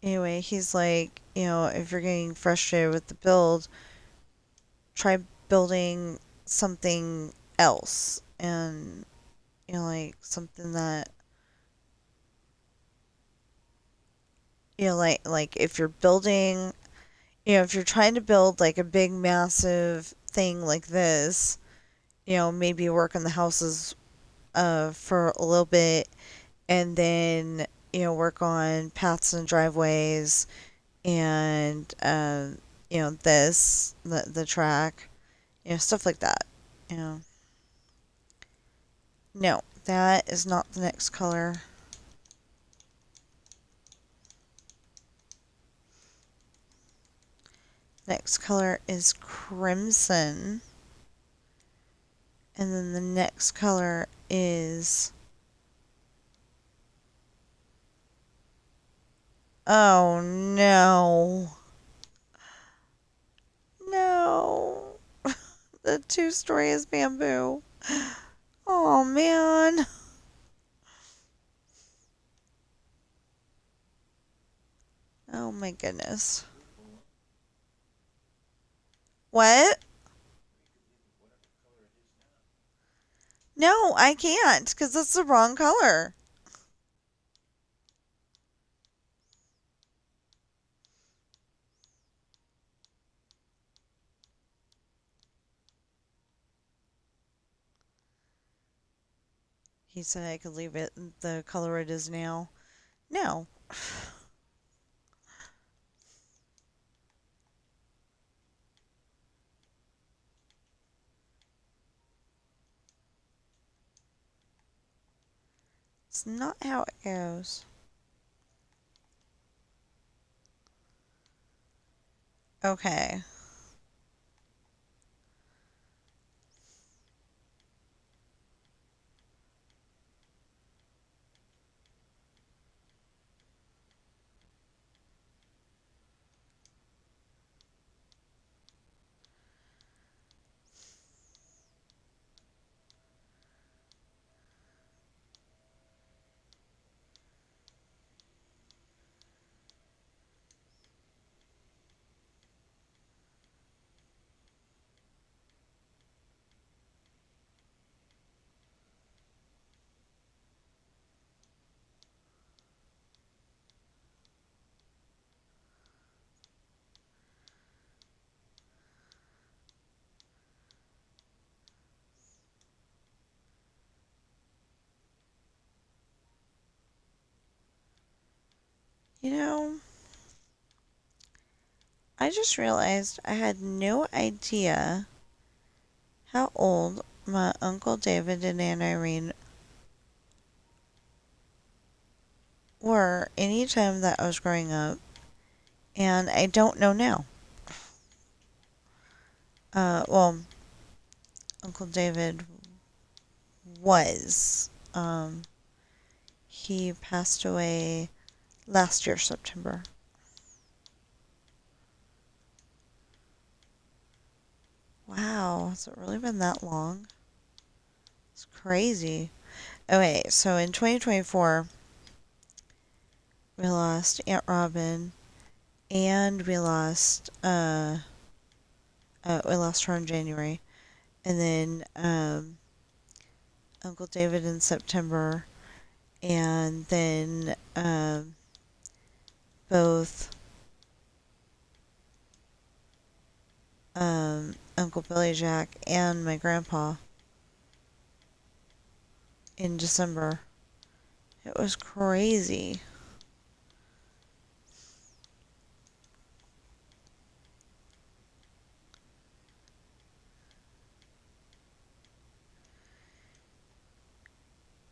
Anyway, he's like, if you're getting frustrated with the build, try building something else. And, like something that, like if you're building, if you're trying to build like a big massive thing like this, maybe work on the houses for a little bit, and then work on paths and driveways, and the track, stuff like that. you know no, that is not the next color. Next color is crimson. And then the next color is... Oh, no. No. The 2-story is bamboo. Oh, man. Oh, my goodness. What? No, I can't, because that's the wrong color. He said I could leave it the color it is now. No. It's not how it goes. Okay. You know, I just realized I had no idea how old my Uncle David and Aunt Irene were any time that I was growing up, and I don't know now. Well, Uncle David was. He passed away last year, September. Wow, has it really been that long? It's crazy. Okay, so in 2024, we lost Aunt Robin, and we lost her in January, and then Uncle David in September, and then both Uncle Billy Jack and my grandpa in December. It was crazy.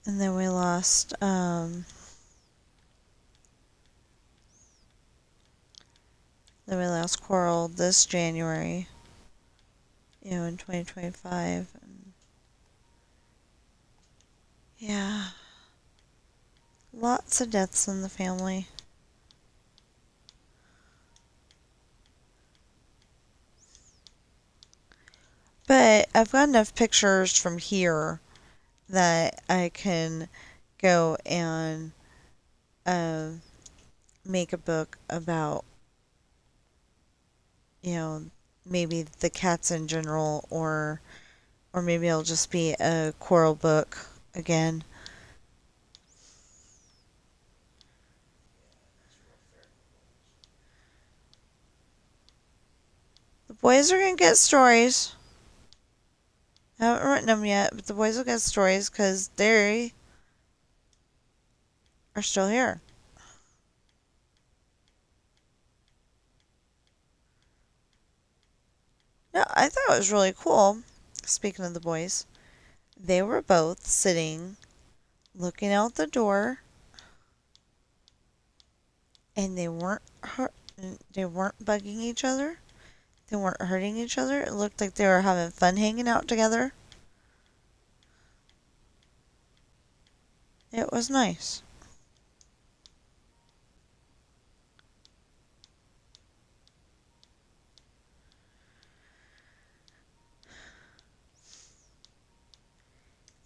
And then we lost Coral this January, in 2025. And yeah, lots of deaths in the family. But I've got enough pictures from here that I can go and uh, make a book about, you know, maybe the cats in general, or maybe it'll just be a Coral book again. The boys are gonna get stories. I haven't written them yet, but the boys will get stories because they are still here. No, I thought it was really cool. Speaking of the boys, they were both sitting looking out the door, and they weren't bugging each other. They weren't hurting each other. It looked like they were having fun hanging out together. It was nice.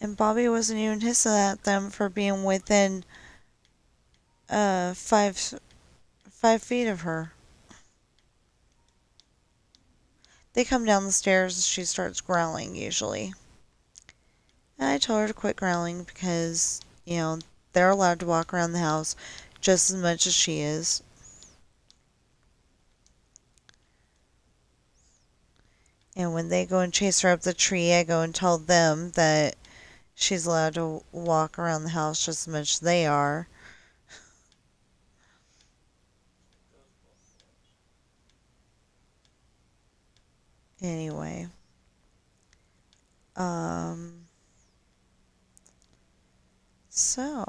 And Bobby wasn't even hissing at them for being within 5 feet of her. They come down the stairs and she starts growling usually. And I told her to quit growling because, they're allowed to walk around the house just as much as she is. And when they go and chase her up the tree, I go and tell them that she's allowed to walk around the house just as much as they are. Anyway. Um, so.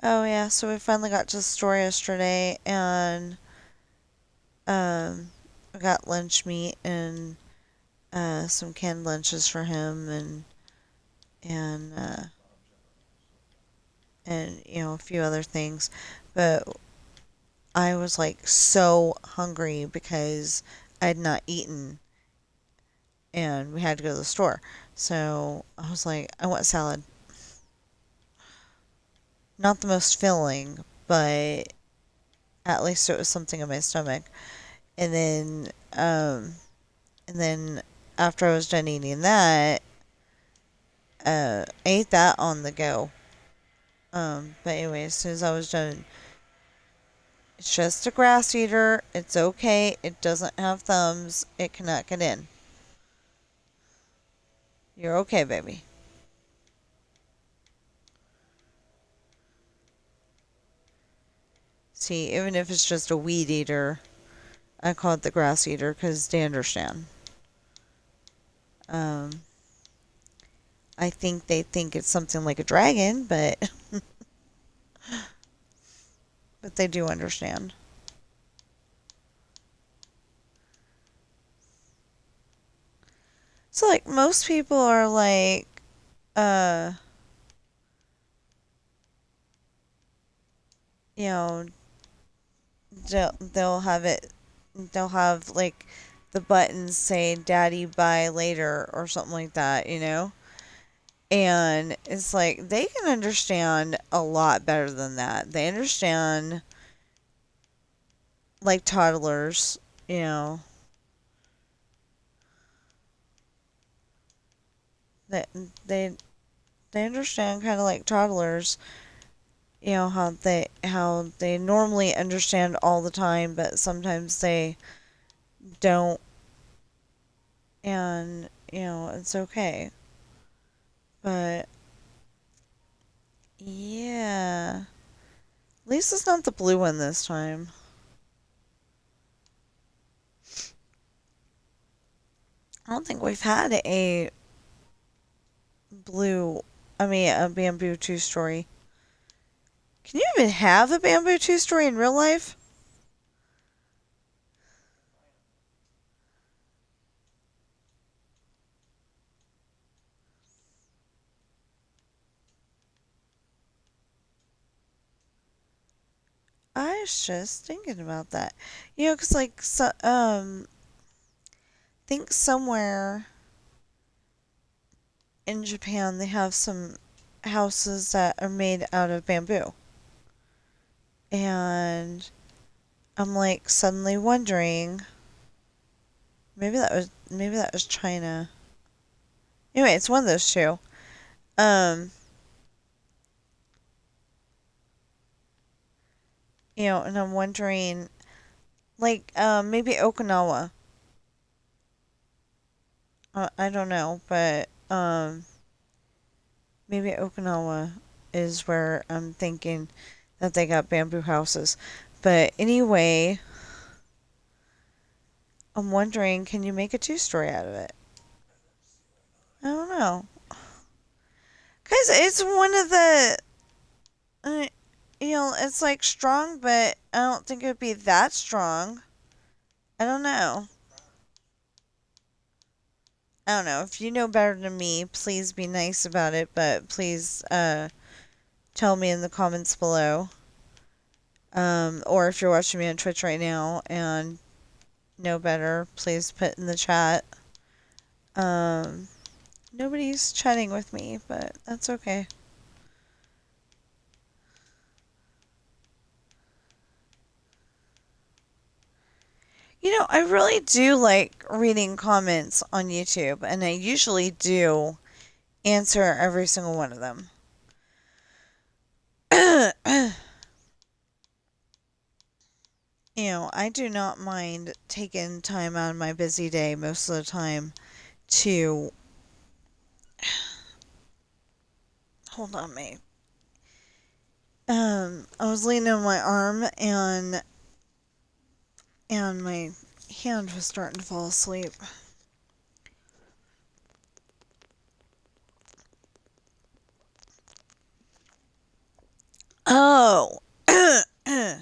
Oh, yeah, so we finally got to the store yesterday and, we got lunch meat and, some canned lunches for him and, a few other things. But I was like so hungry because I had not eaten and we had to go to the store. So I was like, I want salad. Not the most filling, but at least it was something in my stomach. And then, and then after I was done eating that, I ate that on the go. But anyway, as soon as I was done, it's just a grass eater. It's okay. It doesn't have thumbs. It cannot get in. You're okay, baby. See, even if it's just a weed eater, I call it the grass eater because they understand. Um, I think they think it's something like a dragon, but but they do understand. So like most people are like, uh, you know, they'll have it, they'll have like the buttons say "Daddy, buy later" or something like that. And it's like they can understand a lot better than that. They understand like toddlers, you know. That they understand kind of like toddlers, how they normally understand all the time, but sometimes they don't, and it's okay. But yeah, at least it's not the blue one this time. I don't think we've had a bamboo two story. Can you even have a bamboo two story in real life? I was just thinking about that. Because like think somewhere in Japan they have some houses that are made out of bamboo. And I'm like suddenly wondering, maybe that was China. Anyway, it's one of those two. Um, and I'm wondering like maybe Okinawa. I don't know, but maybe Okinawa is where I'm thinking that they got bamboo houses. But anyway, I'm wondering, can you make a two-story out of it? know. Because it's one of the, uh, it's like strong, but I don't think it would be that strong. I don't know. I don't know. If you know better than me, please be nice about it, but please tell me in the comments below. Or if you're watching me on Twitch right now and know better, please put in the chat. Um, Nobody's chatting with me, but that's okay. I really do like reading comments on YouTube, and I usually do answer every single one of them. I do not mind taking time out of my busy day most of the time to hold on me. I was leaning on my arm and my hand was starting to fall asleep. Oh, that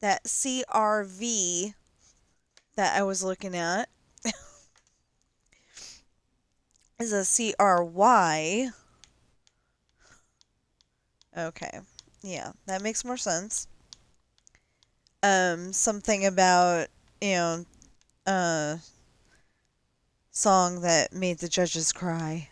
CRV that I was looking at is a CRY. Okay, yeah, that makes more sense. Something about, you know, song that made the judges cry.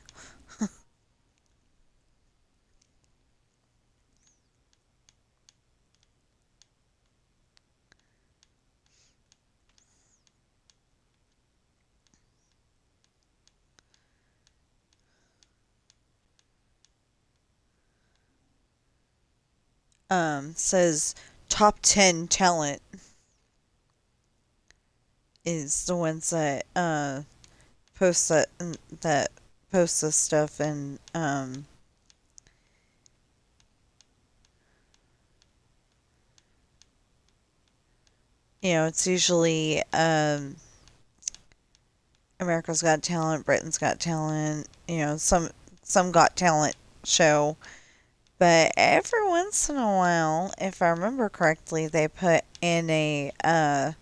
Says top 10 talent is the ones that post that post this stuff, and it's usually America's Got Talent, Britain's Got Talent, some Got Talent show. But every once in a while, if I remember correctly, they put in a oh,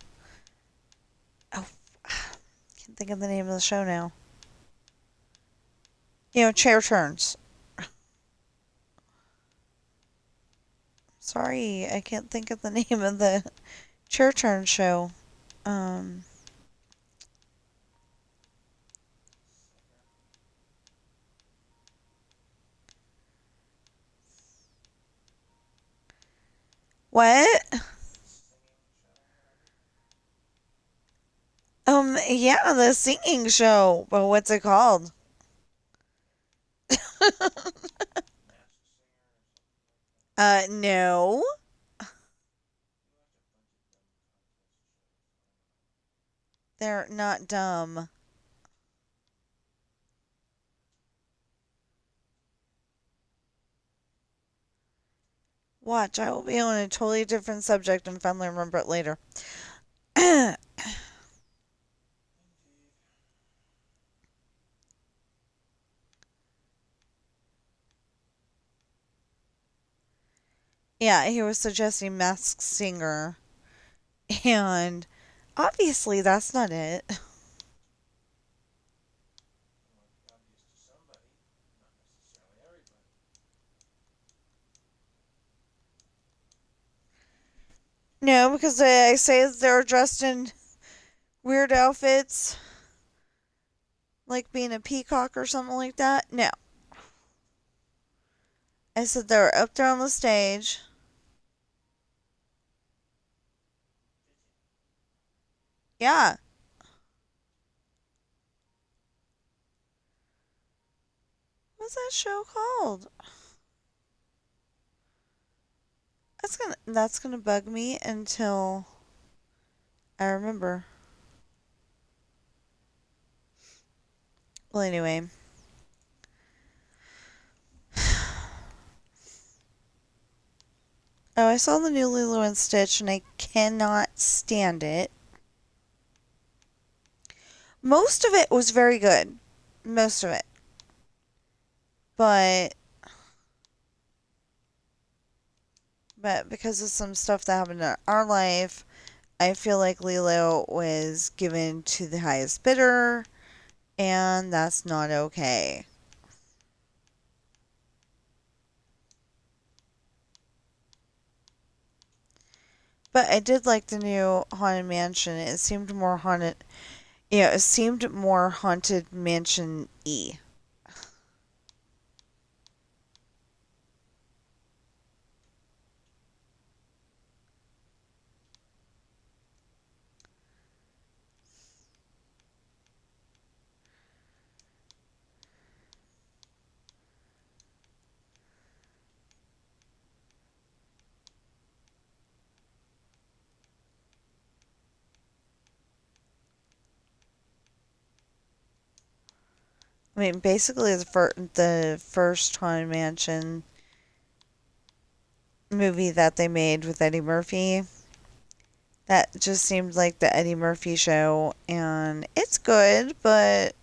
can't think of the name of the show now. Chair turns. Sorry, I can't think of the name of the chair turn show. Um, what? Yeah, the singing show. But what's it called? No. They're not dumb. Watch, I will be on a totally different subject and finally remember it later. Yeah, he was suggesting Masked Singer, and obviously that's not it. No, because I say they're dressed in weird outfits, like being a peacock or something like that. No. I said they were up there on the stage. Yeah. What's that show called? That's gonna bug me until I remember. Well, anyway. Oh, I saw the new Lilo and Stitch, and I cannot stand it. Most of it was very good. most of it. But because of some stuff that happened in our life, I feel like Lilo was given to the highest bidder, and that's not okay. But I did like the new Haunted Mansion. It seemed more haunted. Yeah, it seemed more Haunted Mansion y. I mean, basically the first Haunted Mansion movie that they made with Eddie Murphy. That just seemed like the Eddie Murphy show, and it's good, but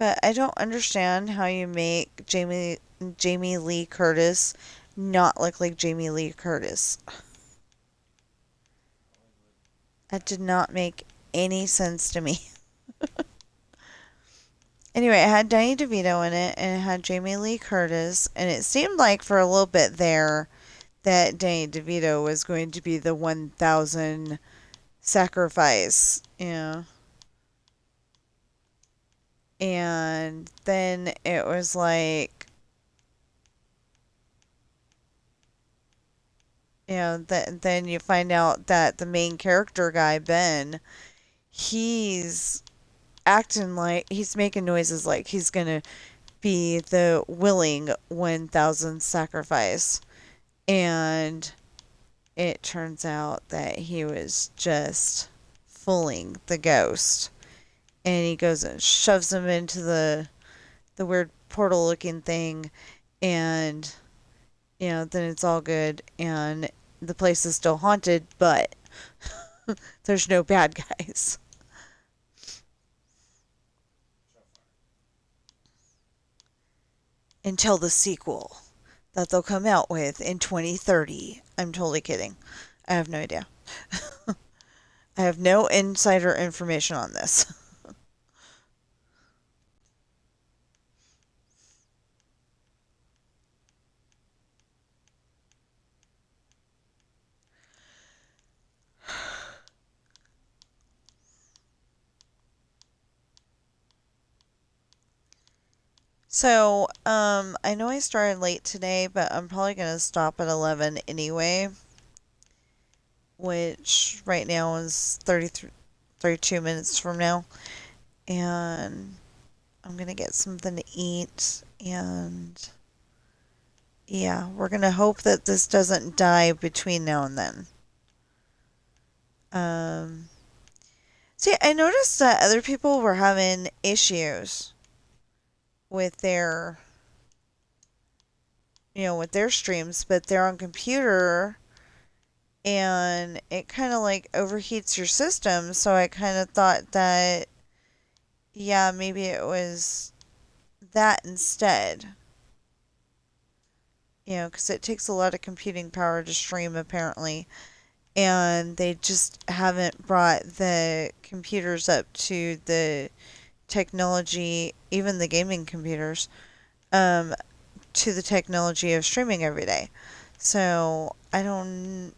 I don't understand how you make Jamie Lee Curtis not look like Jamie Lee Curtis. That did not make any sense to me. Anyway, it had Danny DeVito in it, and it had Jamie Lee Curtis, and it seemed like for a little bit there that Danny DeVito was going to be the 1,000 sacrifice, and then it was like, then you find out that the main character guy, Ben, he's acting like he's making noises like he's gonna be the willing 1,000 sacrifice. And it turns out that he was just fooling the ghost. And he goes and shoves him into the weird portal looking thing, and then it's all good, and the place is still haunted, but there's no bad guys. Until the sequel that they'll come out with in 2030. I'm totally kidding. I have no idea. I have no insider information on this. So, I know I started late today, but I'm probably gonna stop at 11 anyway, which right now is 32 minutes from now. And I'm gonna get something to eat, and yeah, we're gonna hope that this doesn't die between now and then. Um, See, I noticed that other people were having issues with with their streams, but they're on computer, and it kind of like overheats your system. So I kind of thought that, yeah, maybe it was that instead. Because it takes a lot of computing power to stream, apparently. And they just haven't brought the computers up to the technology, even the gaming computers, um, to the technology of streaming every day. So I don't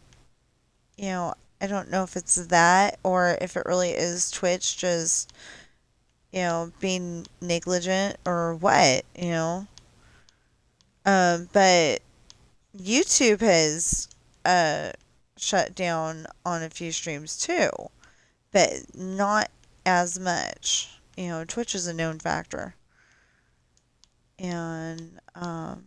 know if it's that or if it really is Twitch just, being negligent or what. But YouTube has uh, shut down on a few streams too, but not as much. Twitch is a known factor. And I'm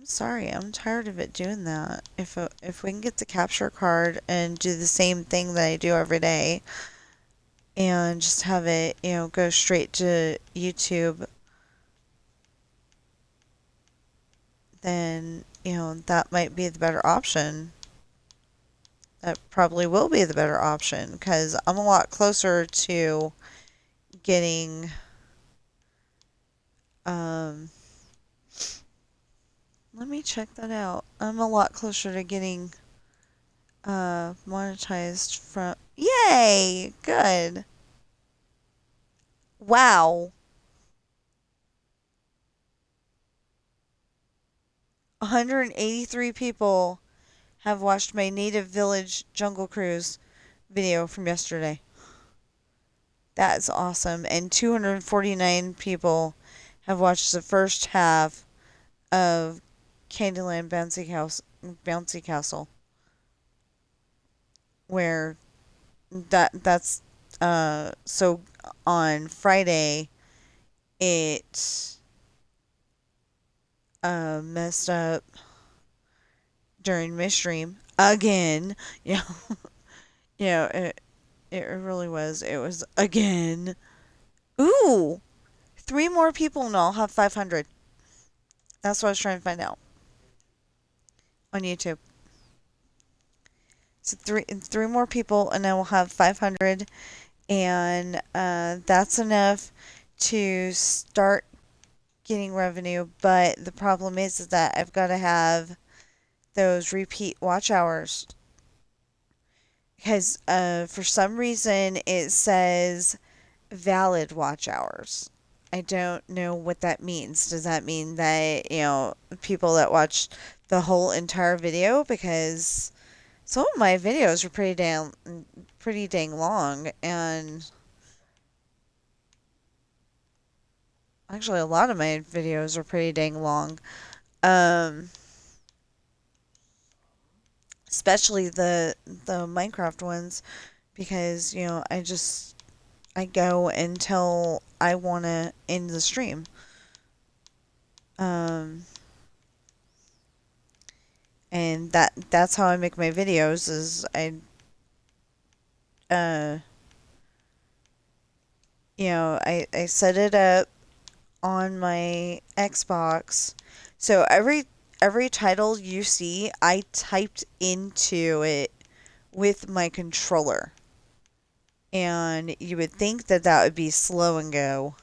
sorry, I'm tired of it doing that. If we can get the capture card and do the same thing that I do every day and just have it, go straight to YouTube, then, that might be the better option. That probably will be the better option because I'm a lot closer to getting um let me check that out. I'm a lot closer to getting monetized from. Yay! Good. Wow. 183 people have watched my Native Village Jungle Cruise video from yesterday. That's awesome. And 249 people have watched the first half of Candyland Bouncy Castle, where that's so on Friday it messed up during midstream again. Yeah, yeah, it really was. It was again. Ooh, three more people and I'll have 500. That's what I was trying to find out on YouTube. So three more people and I will have 500, and that's enough to start getting revenue. But the problem is that I've got to have those repeat watch hours because for some reason it says valid watch hours. I don't know what that means. Does that mean that, people that watch the whole entire video? Because some of my videos are pretty dang long, and actually a lot of my videos are pretty dang long. Um, Especially the Minecraft ones, because I go until I want to end the stream. Um, and that's how I make my videos. Is uh I set it up on my Xbox, so every title you see, I typed into it with my controller. And you would think that that would be slow and go,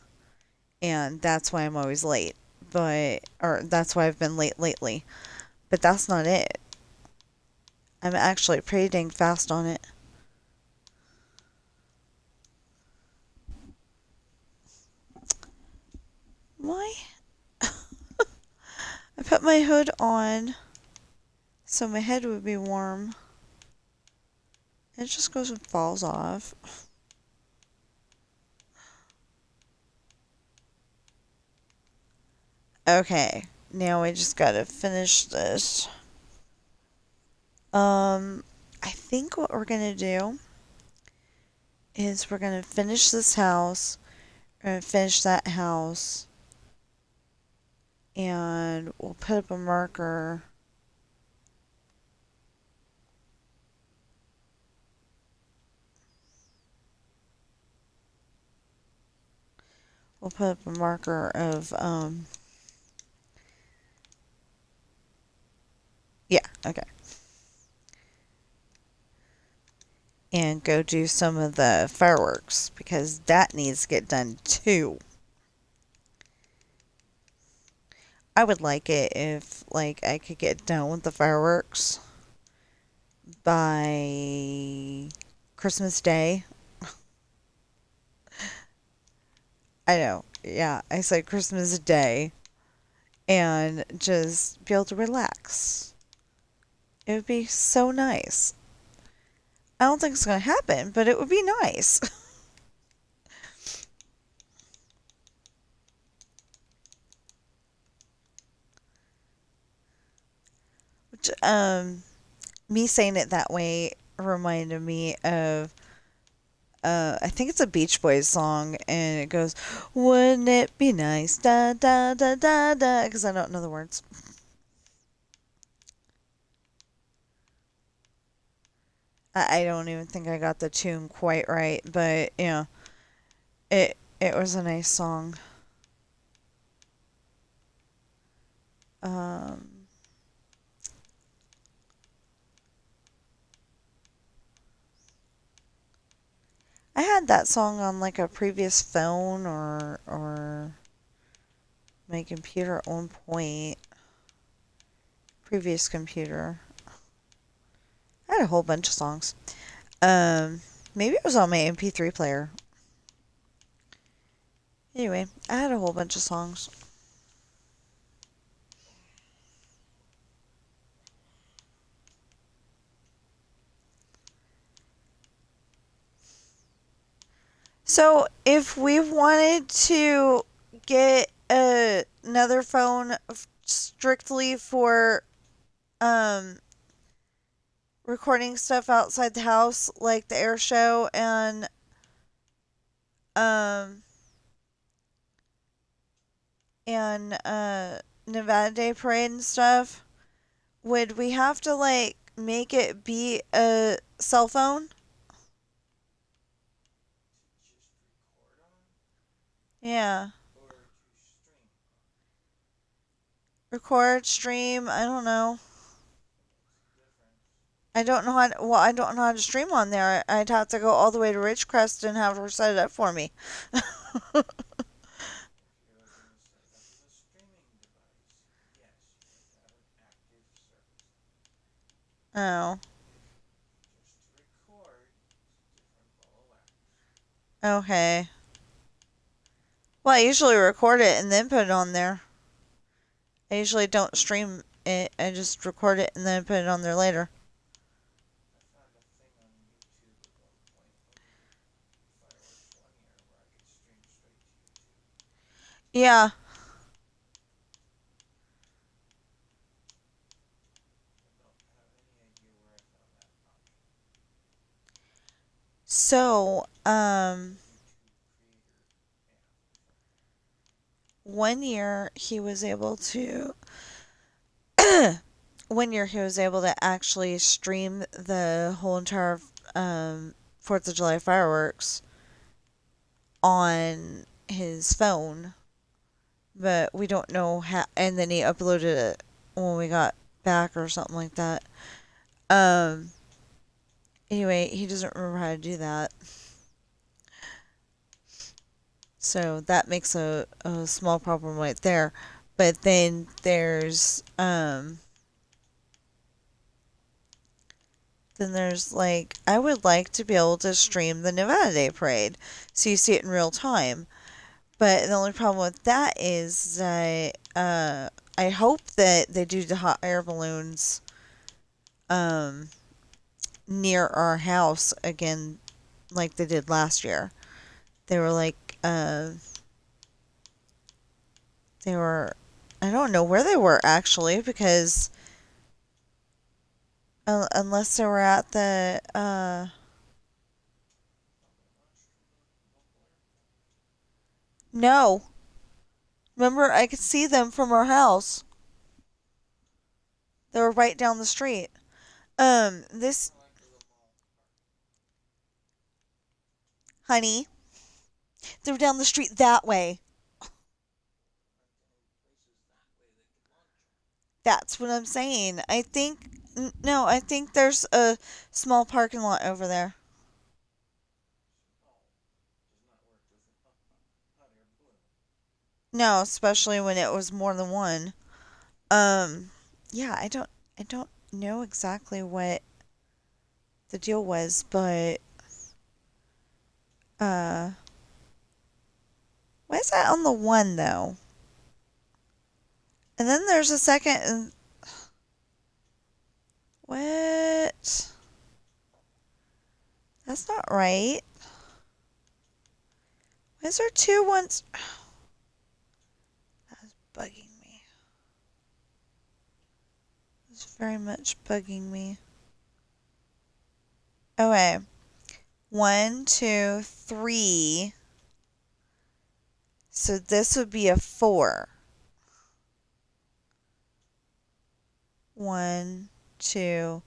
and that's why I'm always late. Or that's why I've been late lately. But that's not it. I'm actually pretty dang fast on it. Why? I put my hood on so my head would be warm. It just goes and falls off. Okay, now we just gotta finish this. I think what we're gonna do is we're gonna finish this house, we're gonna finish that house, and we'll put up a marker. We'll put up a marker of, yeah, okay. And go do some of the fireworks because that needs to get done too. I would like it if, like, I could get done with the fireworks by Christmas Day. I know, yeah, I said Christmas Day, and just be able to relax. It would be so nice. I don't think it's going to happen, but it would be nice. Which, me saying it that way reminded me of I think it's a Beach Boys song, and it goes, "Wouldn't it be nice, da da da da da?" Because I don't know the words. I don't even think I got the tune quite right, but it was a nice song. Um, I had that song on like a previous phone or my computer at one point. Previous computer. I had a whole bunch of songs. Um, Maybe it was on my MP3 player. Anyway, I had a whole bunch of songs. So, if we wanted to get another phone strictly for um recording stuff outside the house, like the air show um and Nevada Day Parade and stuff, would we have to like make it be a cell phone? Just record on Yeah. or to stream on. Record, stream, I don't know. What's the difference? I don't know how to, well, I don't know how to stream on there. I'd have to go all the way to Ridgecrest and have her set it up for me. If you're looking to set it up as a streaming device, yes, you have to have an active service on it. Oh, If just to record, it's a different ball of wax. okay. Well, I usually record it and then put it on there. I usually don't stream it. I just record it and then put it on there later. I found a thing on YouTube at one point when Fireworks 1 year where I could stream straight to YouTube. Yeah. I don't have any idea where I found that option. So, YouTube Creator app or something. 1 year he was able to 1 year he was able to actually stream the whole entire 4th of July fireworks on his phone, but we don't know how. And then he uploaded it when we got back or something like that. Um. Anyway, he doesn't remember how to do that, so that makes a small problem right there. But then there's like I would like to be able to stream the Nevada Day Parade so you see it in real time. But the only problem with that is that I hope that they do the hot air balloons um, near our house again, like they did last year. They were like they were. I don't know where they were actually because unless they were at the no. Remember, I could see them from our house. They were right down the street. This honey, they were down the street that way. That's what I'm saying. I think no, I think there's a small parking lot over there. No, especially when it was more than one. Um, yeah, I don't know exactly what the deal was, but uh, why is that on the one though? And then there's a second. And what? That's not right. Why is there two ones? That's bugging me. It's very much bugging me. Okay. One, two, three. So this would be a four. One, two,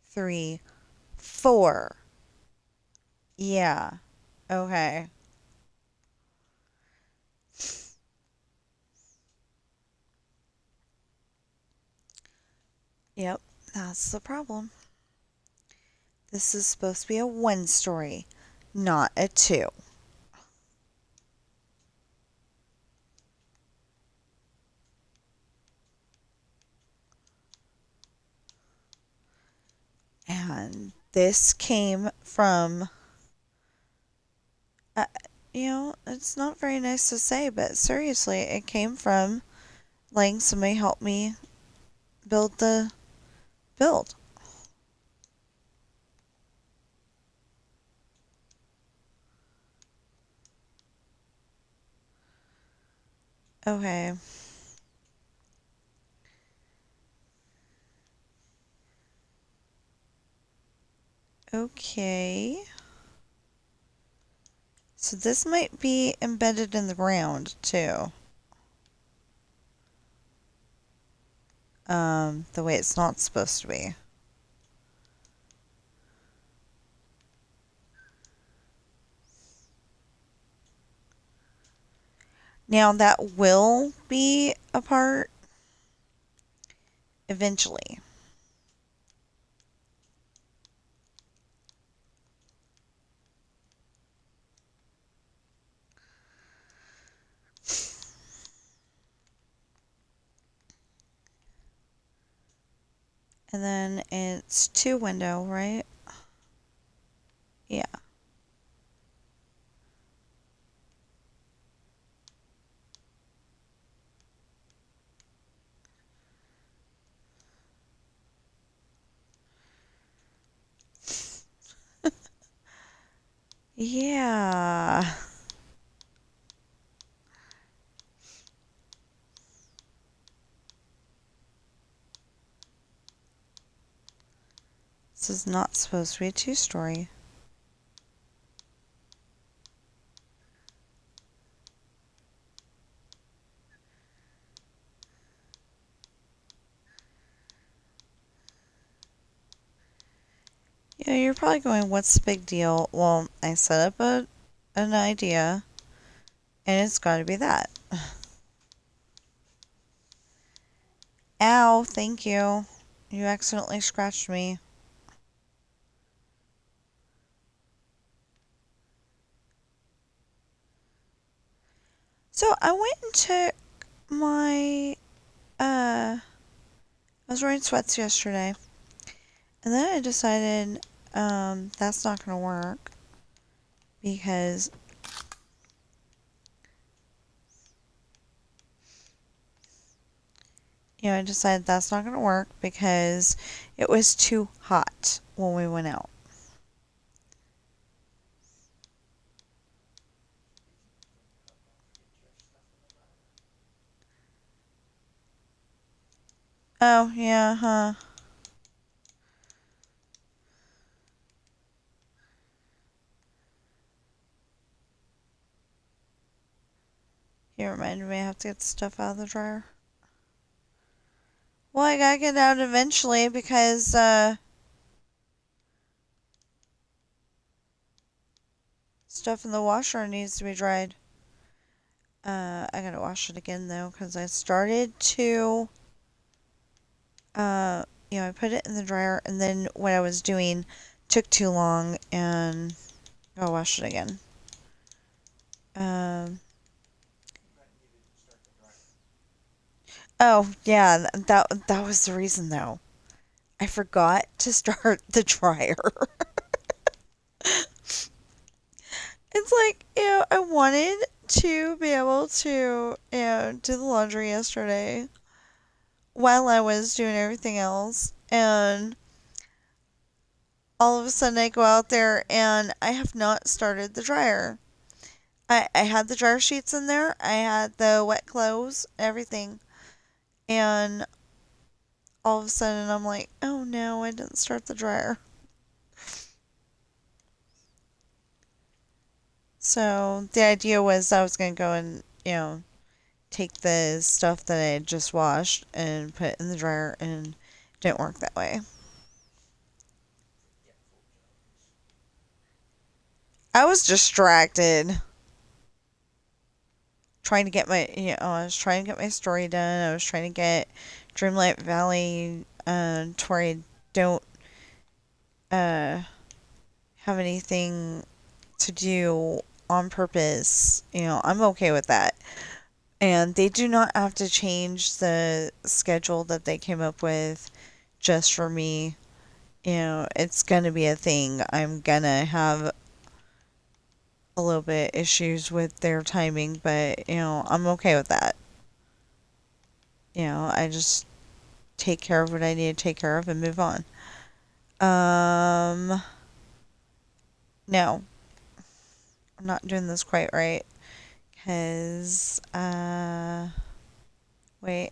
three, four. Yeah. Okay. Yep. That's the problem. This is supposed to be a one story, not a 2. And this came from, uh, it's not very nice to say, but seriously, it came from letting somebody help me build the build. Okay. Okay. So this might be embedded in the ground too. The way it's not supposed to be. Now that will be a part eventually. And then it's 2 window, right? Yeah. Yeah. This is not supposed to be a 2-story. Yeah, you're probably going, what's the big deal? Well, I set up an idea, and it's got to be that. Ow, thank you. You accidentally scratched me. So I went and took my, I was wearing sweats yesterday, and then I decided, that's not going to work because, I decided that's not going to work because it was too hot when we went out. Oh, yeah, huh. You reminded me I have to get the stuff out of the dryer. Well, I gotta get it out eventually because, stuff in the washer needs to be dried. I gotta wash it again though because I started to, I put it in the dryer and then what I was doing took too long and I'll wash it again. Um, oh yeah, that was the reason though. I forgot to start the dryer. It's like, I wanted to be able to, do the laundry yesterday while I was doing everything else. And all of a sudden I go out there and I have not started the dryer. I had the dryer sheets in there. I had the wet clothes, everything. And all of a sudden I'm like, oh no, I didn't start the dryer. So the idea was I was going to go and, take the stuff that I had just washed and put it in the dryer, and it didn't work that way. I was distracted trying to get I was trying to get my story done. I was trying to get Dreamlight Valley to where I don't uh, have anything to do on purpose, I'm okay with that. And they do not have to change the schedule that they came up with just for me. It's going to be a thing. I'm going to have a little bit issues with their timing, but, I'm okay with that. I just take care of what I need to take care of and move on. Um, no, I'm not doing this quite right. Because, wait.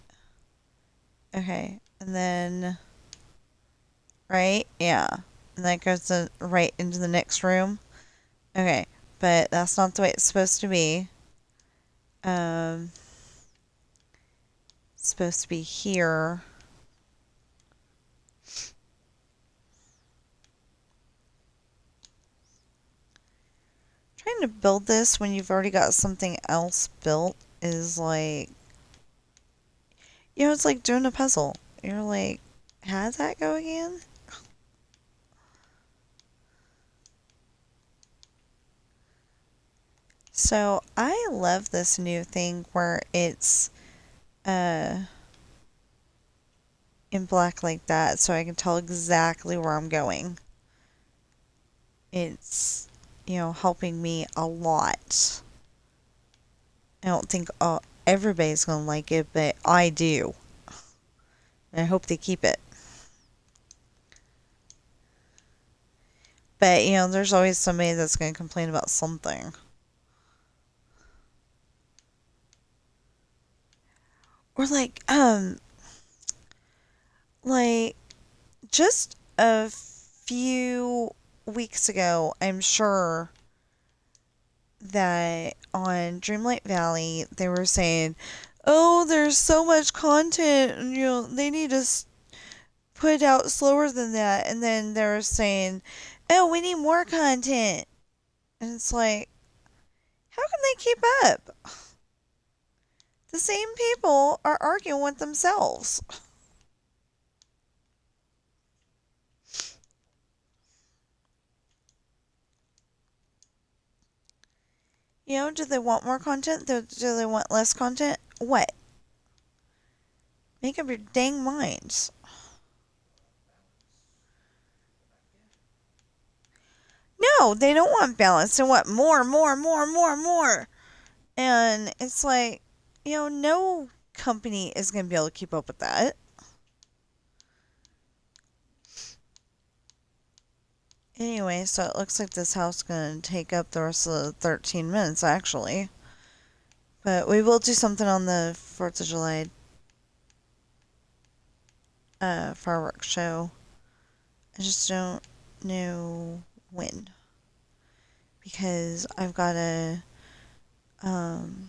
Okay. And then, right? Yeah. And that goes right into the next room. Okay. But that's not the way it's supposed to be. Um, it's supposed to be here. Trying to build this when you've already got something else built is like, it's like doing a puzzle. You're like, how does that go again? So I love this new thing where it's uh in black like that so I can tell exactly where I'm going. It's, helping me a lot. I don't think everybody's going to like it, but I do. And I hope they keep it. But, there's always somebody that's going to complain about something. Or like just a few weeks ago, I'm sure that on Dreamlight Valley they were saying, "Oh, there's so much content, and they need to put it out slower than that." And then they were saying, "Oh, we need more content." And it's like, how can they keep up? The same people are arguing with themselves. Do they want more content? Do they want less content? What? Make up your dang minds. No, they don't want balance. They want more, more, more, more, more. And it's like, no company is going to be able to keep up with that. Anyway, so it looks like this house is going to take up the rest of the 13 minutes, actually. But we will do something on the 4th of July fireworks show. I just don't know when. Because I've got to, um,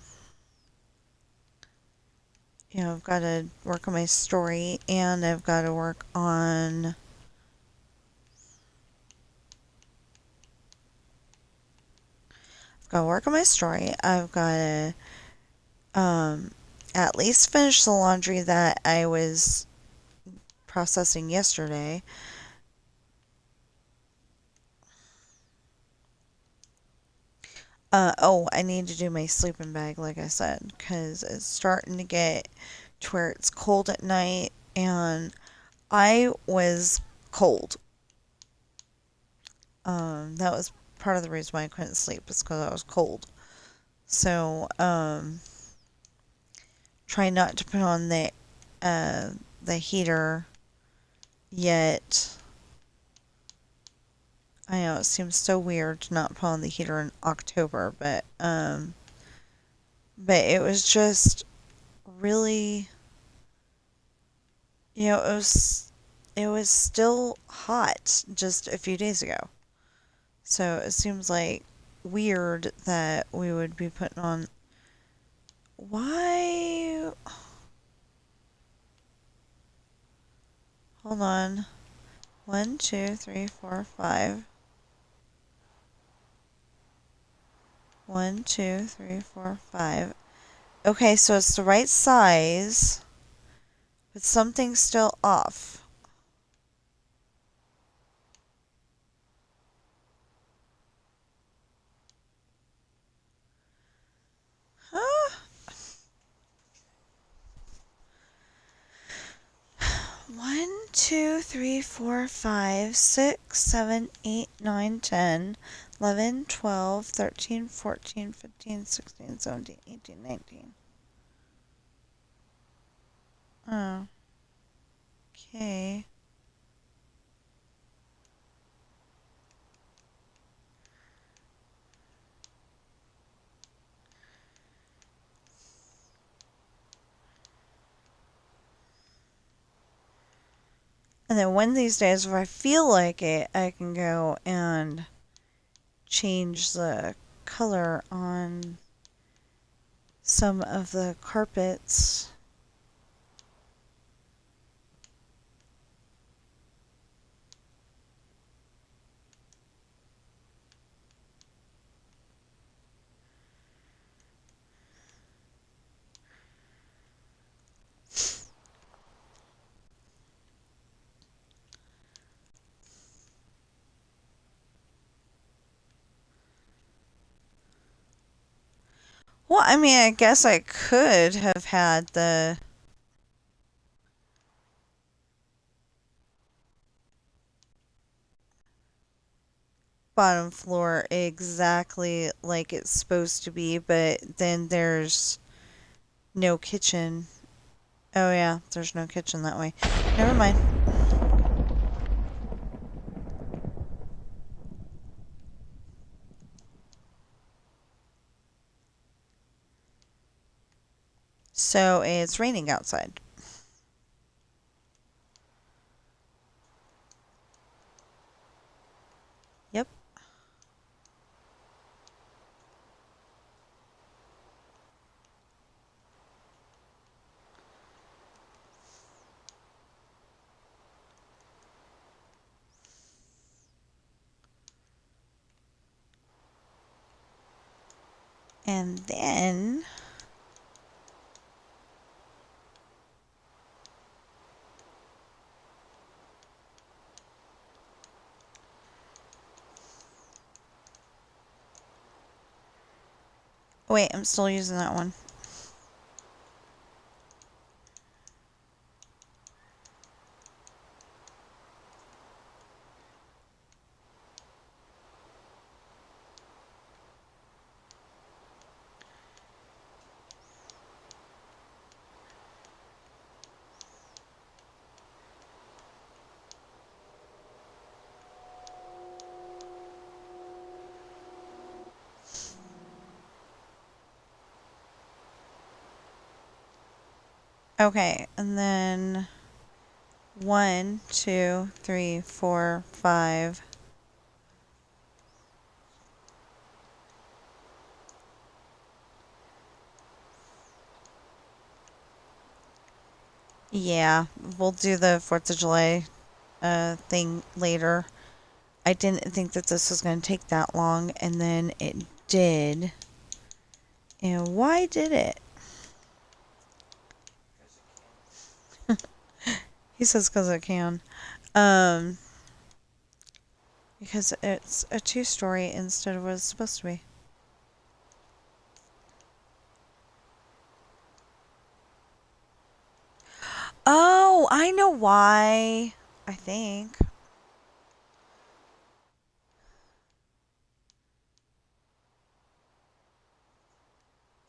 I've got to work on my story and I've got to work on my story. I've got to at least finish the laundry that I was processing yesterday. I need to do my sleeping bag, like I said, because it's starting to get to where it's cold at night, and I was cold. That was part of the reason why I couldn't sleep, is because I was cold. So, try not to put on the heater yet. I know it seems so weird to not put on the heater in October, but it was just really, it was still hot just a few days ago. So it seems like weird that we would be putting on. Why? Hold on. 1, 2, 3, 4, 5. 1, 2, 3, 4, 5. Okay, so it's the right size, but something's still off. 1, 2, 3, 4, 5, 6, 7, 8, 9, 10, 11, 12, 13, 14, 15, 16, 17, 18, 19. Oh, okay. And then one of these days, if I feel like it, I can go and change the color on some of the carpets. Well, I mean, I guess I could have had the bottom floor exactly like it's supposed to be, but then there's no kitchen. Oh yeah, there's no kitchen that way. Never mind. So it's raining outside. Yep. And then wait, I'm still using that one. Okay, and then 1, 2, 3, 4, 5. Yeah, we'll do the 4th of July thing later. I didn't think that this was going to take that long, and then it did. And why did it? Because it He says because it can. Um, because it's a two-story instead of what it's supposed to be. Oh, I know why. I think.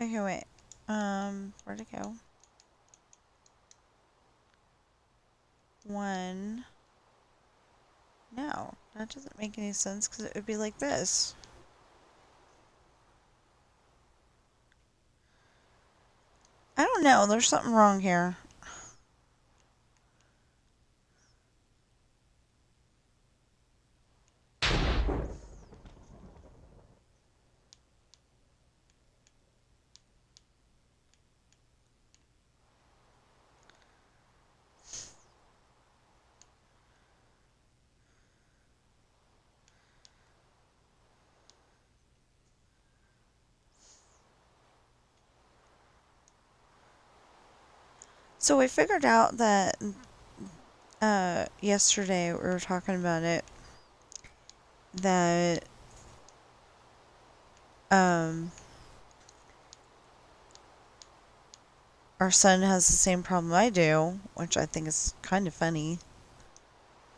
Okay, wait. Where'd it go? 1. No, that doesn't make any sense because it would be like this. I don't know. There's something wrong here. So we figured out that yesterday we were talking about it that um our son has the same problem I do, which I think is kind of funny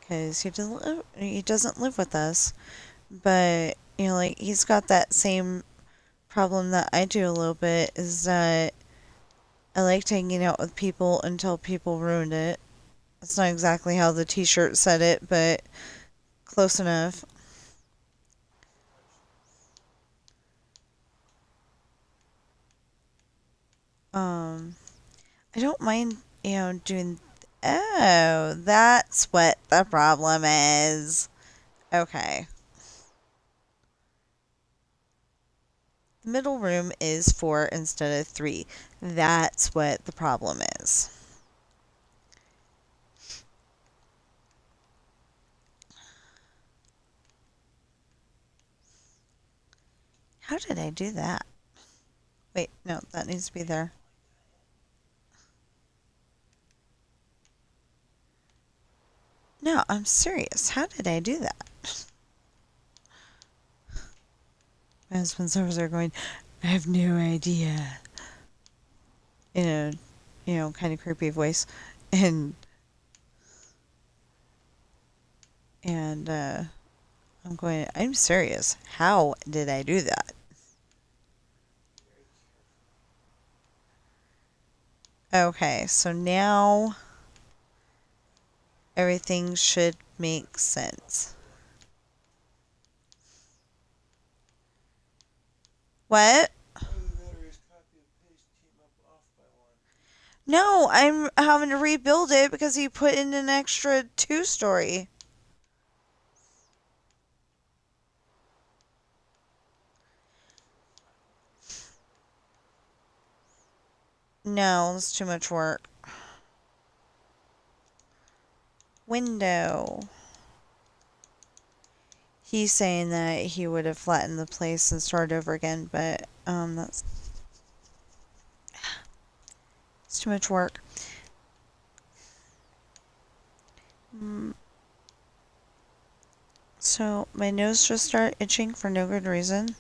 because he doesn't live with us, but like he's got that same problem that I do a little bit is that I liked hanging out with people until people ruined it. That's not exactly how the t-shirt said it, but close enough. Um, I don't mind, doing. Oh, that's what the problem is. Okay. The middle room is 4 instead of 3. That's what the problem is. How did I do that? Wait, no, that needs to be there. No, I'm serious. How did I do that? My husband's over there going, I have no idea. In a, kind of creepy voice. And, and I'm going, I'm serious. How did I do that? Okay, so now everything should make sense. What? No, I'm having to rebuild it because he put in an extra 2-story. No, it's too much work. Window. He's saying that he would have flattened the place and started over again, but it's too much work. Mm, So my nose just started itching for no good reason,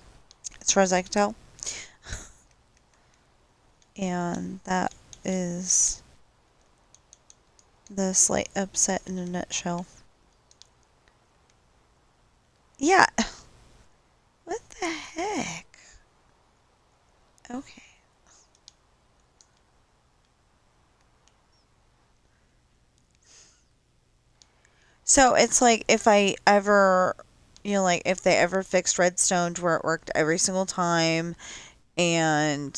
as far as I can tell. And that is the slight upset in a nutshell. Yeah. What the heck? Okay. So it's like if I ever, like if they ever fixed Redstone to where it worked every single time and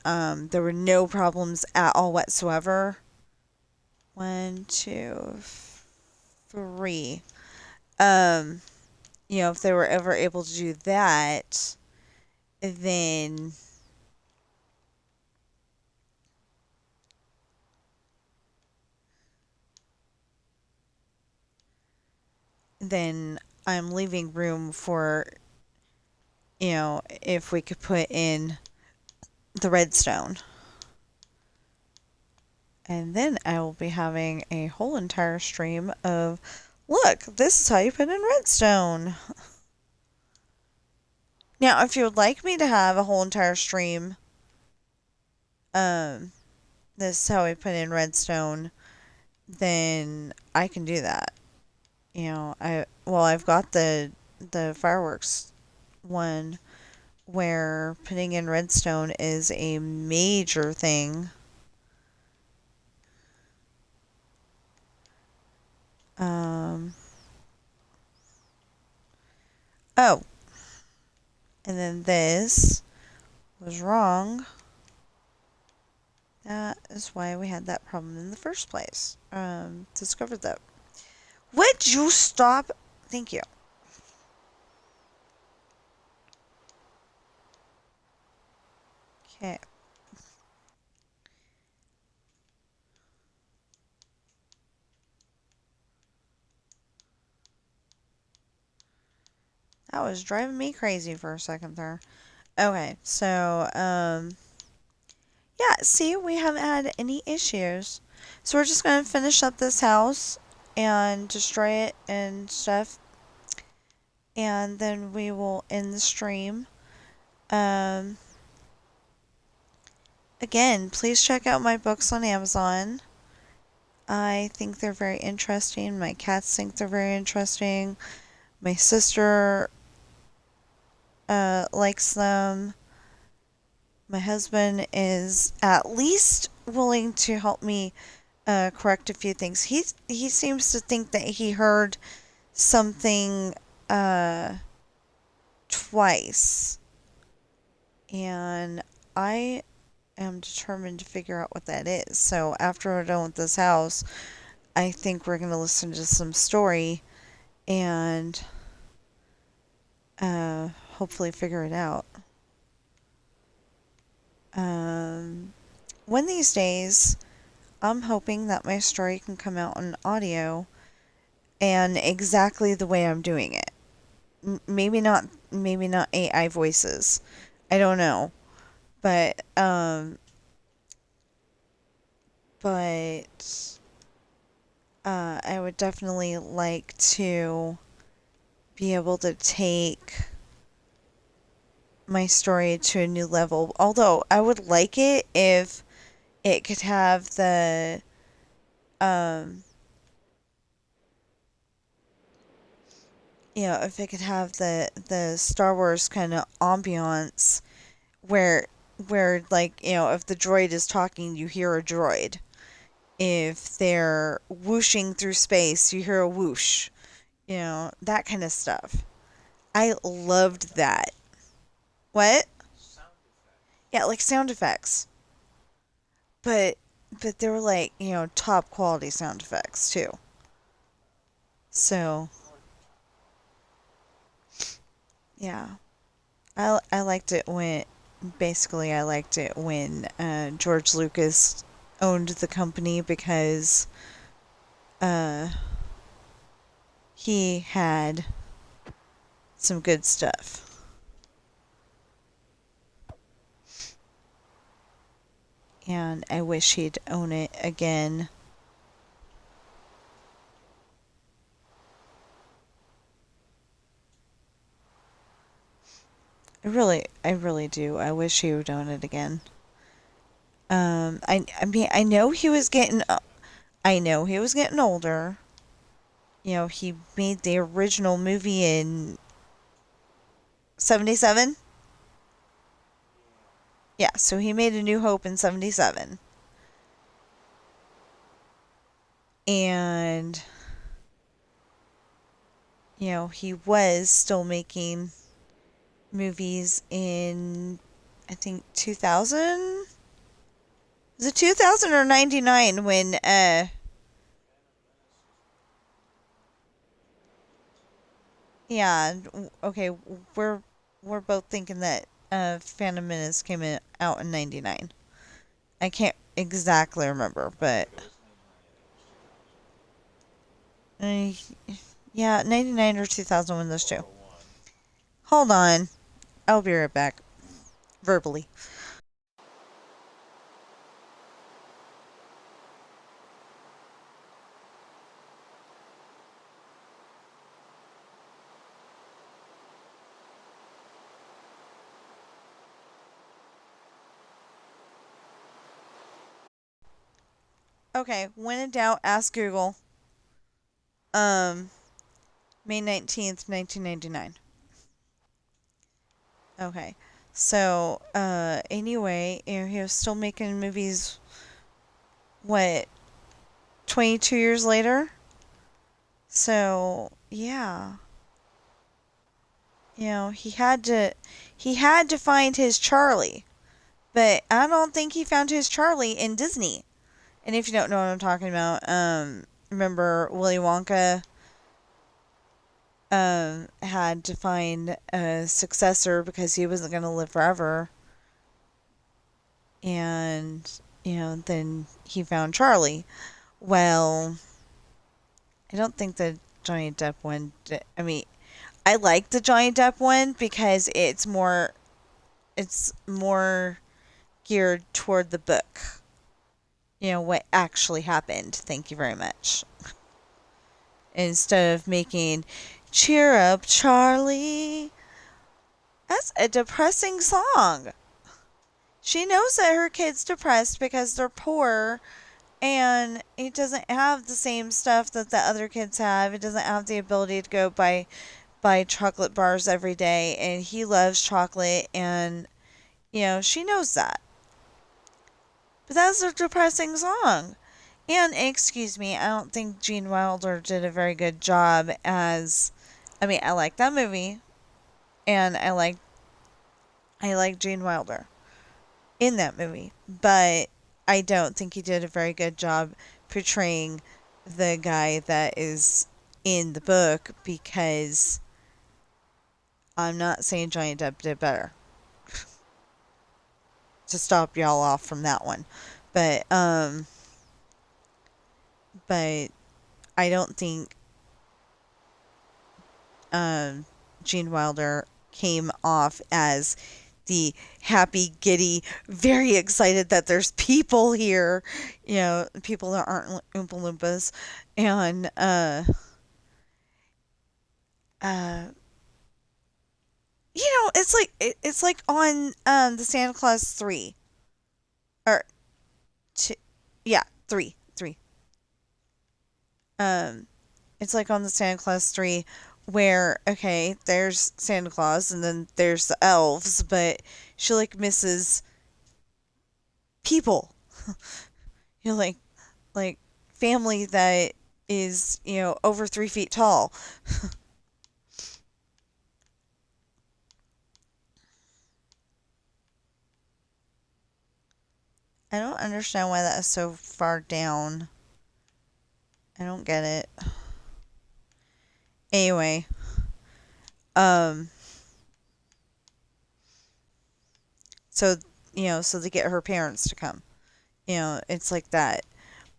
there were no problems at all whatsoever. 1, 2, 3. Um, if they were ever able to do that, then then I'm leaving room for, if we could put in the redstone. And then I will be having a whole entire stream of, look, this is how you put in redstone. Now, if you would like me to have a whole entire stream, um, this is how we put in redstone, then I can do that. I've got the fireworks one where putting in redstone is a major thing. Um, oh, and then this was wrong. That is why we had that problem in the first place. Discovered that. Would you stop? Thank you. Okay. That was driving me crazy for a second there. Okay, so, yeah, see, we haven't had any issues. So we're just going to finish up this house and destroy it and stuff. And then we will end the stream. Um, again, please check out my books on Amazon. I think they're very interesting. My cats think they're very interesting. My sister likes them. My husband is at least willing to help me correct a few things. He seems to think that he heard something uh, twice, and I am determined to figure out what that is. So after we're done with this house, I think we're gonna listen to some story and hopefully figure it out. Um, one of these days, I'm hoping that my story can come out in audio and exactly the way I'm doing it. Maybe not AI voices. I don't know. But but I would definitely like to be able to take my story to a new level. Although I would like it if it could have the um if it could have the Star Wars kind of ambiance where like, if the droid is talking, you hear a droid. If they're whooshing through space, you hear a whoosh. That kind of stuff. I loved that. What? Sound effects. Yeah, like sound effects. But they were like, top quality sound effects too. So, Important. yeah. I liked it when basically I liked it when George Lucas owned the company because uh he had some good stuff. And I wish he'd own it again. I really do. I wish he would own it again. I mean, I know he was getting older. He made the original movie in 77. Yeah. Yeah, so he made A New Hope in 77. And, he was still making movies in, I think, 2000? Was it 2000 or 99 when, Phantom Menace was like 2002. yeah, okay, we're both thinking that, Phantom Menace came out in 99. I can't exactly remember, I don't but, think it was 99. I think it was 2000. uh, yeah, 99 or 2000, one of those two. Or one. Hold on. I'll be right back. Verbally. Okay, when in doubt, ask Google. Um, May 19th, 1999. Okay. So, anyway, he was still making movies, what, 22 years later? So, yeah. He had to find his Charlie. But I don't think he found his Charlie in Disney. And if you don't know what I'm talking about, remember Willy Wonka had to find a successor because he wasn't going to live forever. And, then he found Charlie. Well, I don't think the Johnny Depp one. I mean, I like the Johnny Depp one because it's more geared toward the book. What actually happened. Thank you very much. Instead of making "Cheer Up, Charlie." That's a depressing song. She knows that her kid's depressed because they're poor and he doesn't have the same stuff that the other kids have. He doesn't have the ability to go buy chocolate bars every day, and he loves chocolate, and she knows that. But that's a depressing song. And excuse me, I don't think Gene Wilder did a very good job as. I mean, I like that movie, and I like Gene Wilder in that movie, but I don't think he did a very good job portraying the guy that is in the book, because I'm not saying Johnny Depp did better. To stop y'all off from that one, but but I don't think um, Gene Wilder came off as the happy, giddy, very excited that there's people here, people that aren't Oompa Loompas, and uh, it's like on the Santa Claus 3 or two, yeah, 3. Um, it's like on the Santa Claus 3 where, okay, there's Santa Claus and then there's the elves, but she like misses people. Like like family that is, over 3 feet tall. I don't understand why that is so far down. I don't get it. Anyway, um, so so they get her parents to come. It's like that.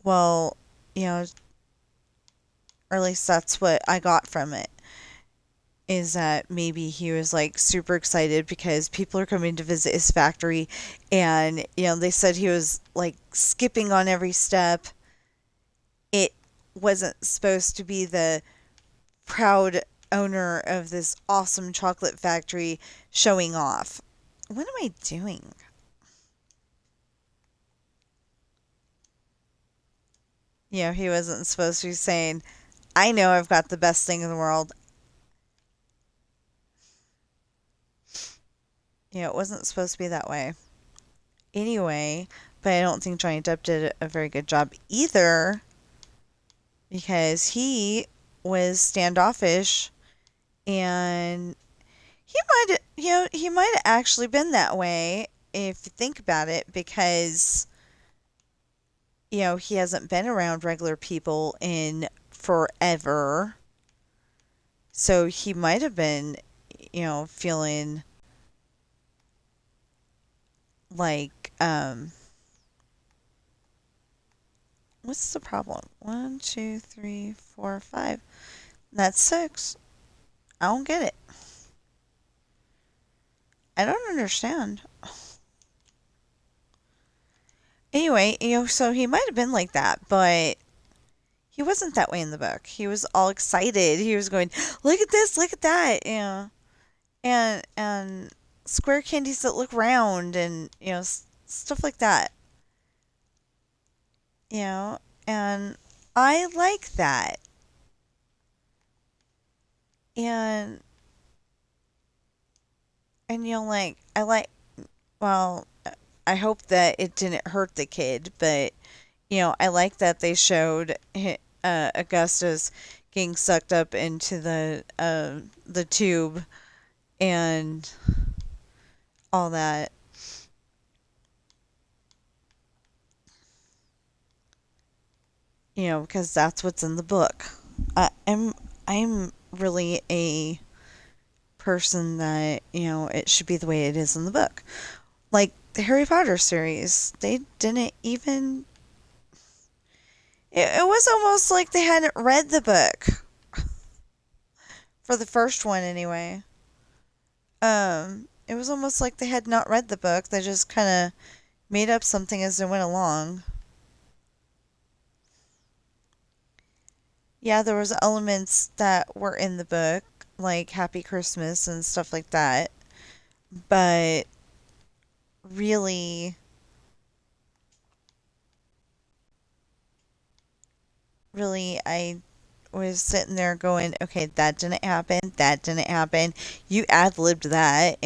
Well, or at least that's what I got from it. Is that maybe he was like super excited because people are coming to visit his factory, and they said he was like skipping on every step. It wasn't supposed to be the proud owner of this awesome chocolate factory showing off. What am I doing? He wasn't supposed to be saying, I know I've got the best thing in the world. It wasn't supposed to be that way. Anyway, but I don't think Johnny Depp did a very good job either, because he was standoffish, and he might have actually been that way if you think about it, because he hasn't been around regular people in forever. So he might have been, feeling like, what's the problem? 1, 2, 3, 4, 5. That's 6. I don't get it. I don't understand. Anyway, so he might have been like that, but he wasn't that way in the book. He was all excited. He was going, look at this, look at that, and square candies that look round, and stuff like that. You know, and I like that. And like I like, well, I hope that it didn't hurt the kid, but I like that they showed Augustus getting sucked up into the tube and all that. Because that's what's in the book. I'm really a person that it should be the way it is in the book. Like the Harry Potter series, they didn't even. It was almost like they hadn't read the book for the first one, anyway. It was almost like they had not read the book. They just kind of made up something as they went along. Yeah, there was elements that were in the book, like Happy Christmas and stuff like that. But really, really, I was sitting there going, okay, that didn't happen. That didn't happen. You ad libbed that.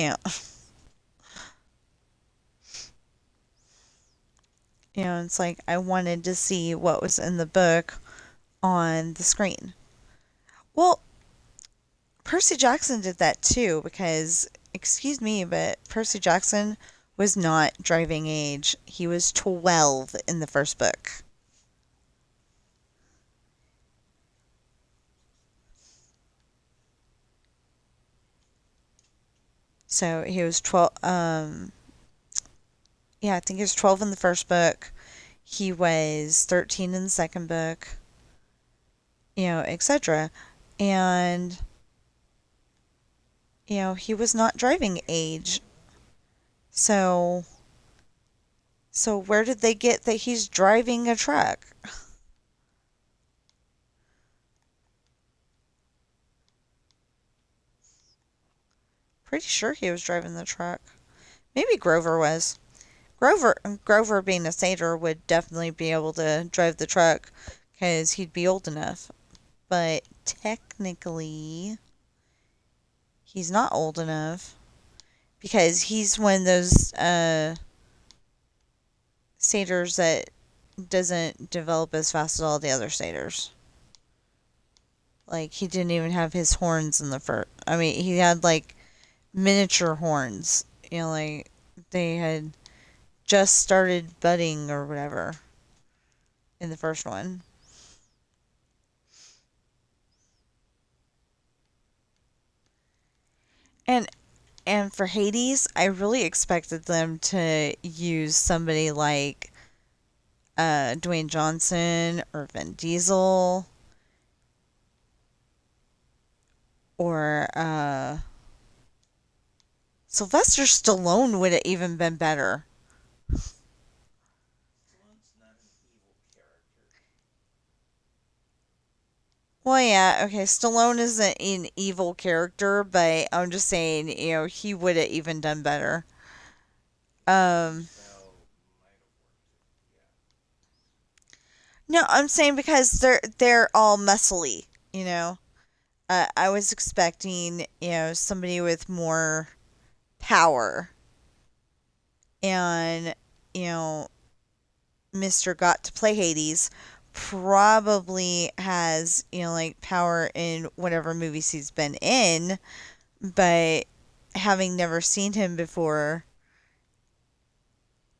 It's like I wanted to see what was in the book on the screen. Well, Percy Jackson did that too because, excuse me, but Percy Jackson was not driving age. He was 12 in the first book. So he was 12. Yeah, I think he was 12 in the first book. He was 13 in the second book, etc. And, he was not driving age. So, so where did they get that he's driving a truck? Pretty sure he was driving the truck. Maybe Grover was. Grover being a satyr would definitely be able to drive the truck because he'd be old enough. But technically, he's not old enough because he's one of those satyrs that doesn't develop as fast as all the other satyrs. Like he didn't even have his horns in the first. I mean, he had like miniature horns. Like they had just started budding or whatever in the first one. And and for Hades, I really expected them to use somebody like Dwayne Johnson or Vin Diesel or Sylvester Stallone would have even been better. Stallone's not an evil character. Well, yeah, okay, Stallone isn't an evil character, but I'm just saying, he would have even done better. Christian Um, Bale might have worked it. Yeah. no, I'm saying because they're all muscly, you know. I was expecting, somebody with more power, and you know, Mr. Got to play Hades probably has, like power in whatever movies he's been in, but having never seen him before,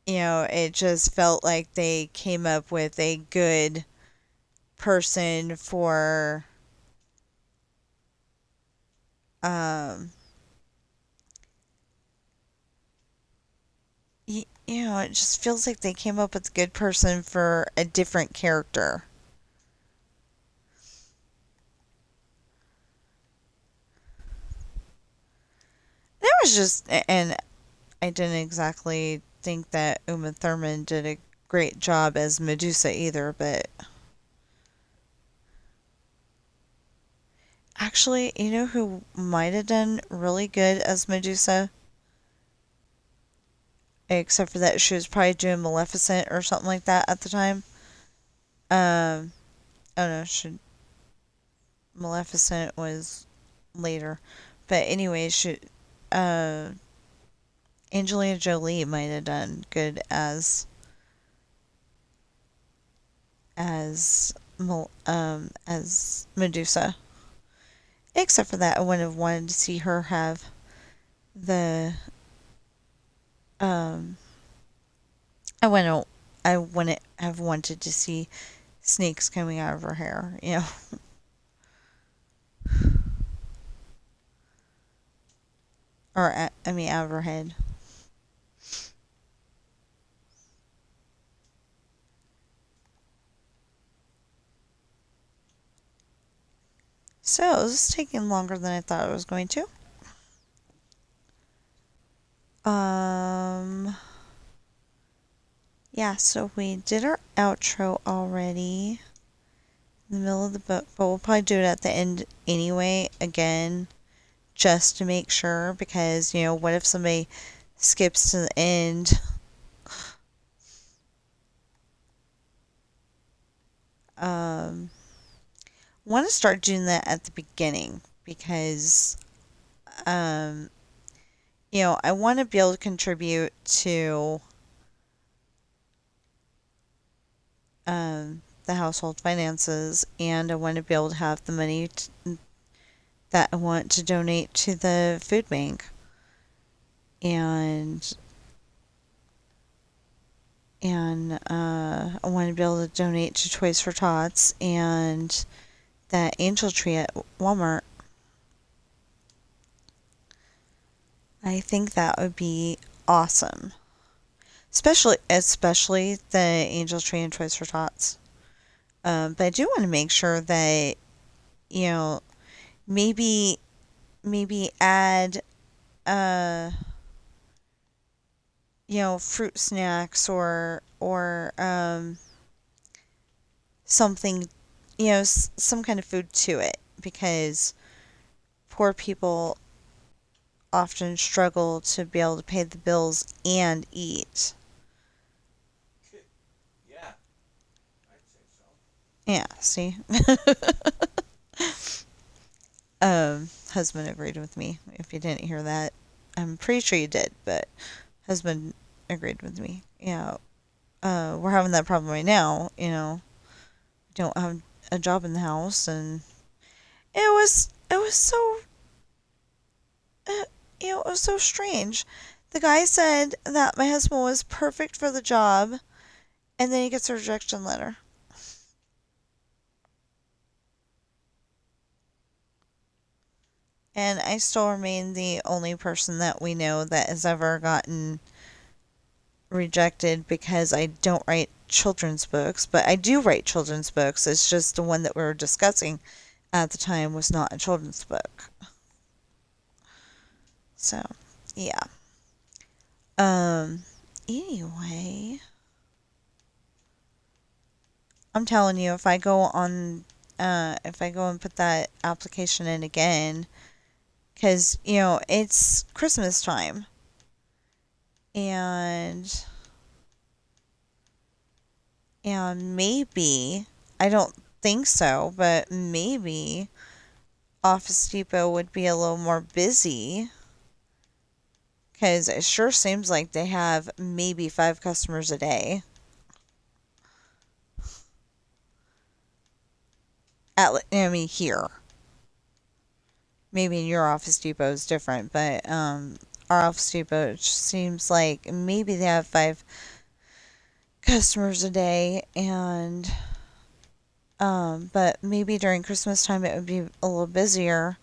it just felt like they came up with a good person for um it just feels like they came up with a good person for a different character. That was just, and I didn't exactly think that Uma Thurman did a great job as Medusa either, but actually, you know who might have done really good as Medusa? Except for that she was probably doing Maleficent or something like that at the time. Um, oh no, Maleficent was later. But anyway, uh, Angelina Jolie might have done good as as Medusa. Except for that, I wouldn't have wanted to see her have the um. I wouldn't have wanted to see snakes coming out of her hair. Or I mean, out of her head. So this is taking longer than I thought it was going to. Um. Yeah, so we did our outro already in the middle of the book, but we'll probably do it at the end anyway, again, just to make sure, because, what if somebody skips to the end. Um, want to start doing that at the beginning because, um, I want to be able to contribute to the household finances, and I want to be able to have the money that I want to donate to the food bank. And I want to be able to donate to Toys for Tots and that angel tree at Walmart. I think that would be awesome. Especially the angel tree and Toys for Tots. But I do want to make sure that, you know, maybe add uh fruit snacks or something, some kind of food to it, because poor people often struggle to be able to pay the bills and eat. Yeah, I'd say so. Yeah, see? Husband agreed with me. If you didn't hear that, I'm pretty sure you did, but husband agreed with me. We're having that problem right now. Don't have a job in the house, and it was so it was so strange. The guy said that my husband was perfect for the job, and then he gets a rejection letter. And I still remain the only person that we know that has ever gotten rejected because I don't write children's books, but I do write children's books. It's just the one that we were discussing at the time was not a children's book. So, yeah. Um, anyway, I'm telling you, if I go and put that application in again, because, it's Christmas time, and, maybe, I don't think so, but maybe Office Depot would be a little more busy, because it sure seems like they have maybe 5 customers a day. Here. Maybe in your Office Depot is different, but our Office Depot seems like maybe they have 5 customers a day, and but maybe during Christmas time it would be a little busier,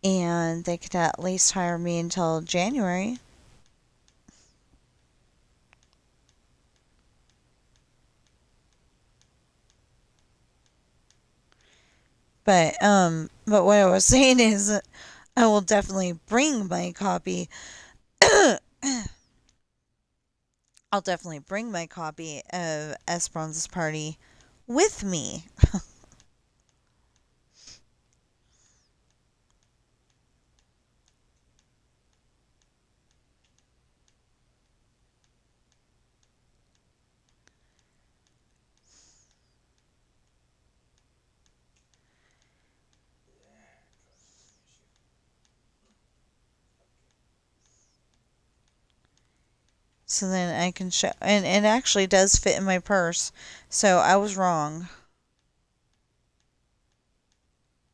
and they could at least hire me until January. But what I was saying is, I will definitely bring my copy. I'll definitely bring my copy of Esperanza's Party with me. Yeah, trust is an issue. So then I can show, and it actually does fit in my purse. So I was wrong.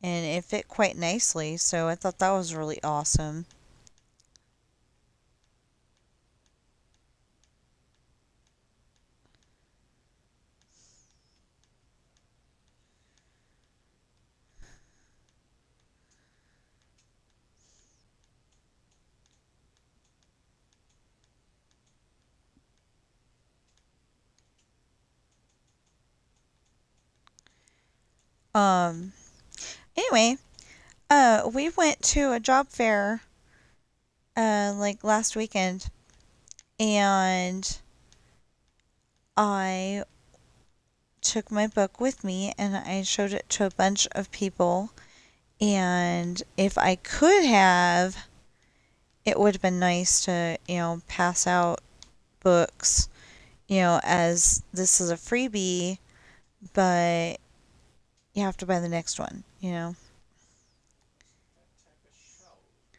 And it fit quite nicely, so I thought that was really awesome. Um, anyway, we went to a job fair, like last weekend, and I took my book with me and I showed it to a bunch of people. And it would have been nice to, pass out books, as this is a freebie, but you have to buy the next one. That type of show is meant to be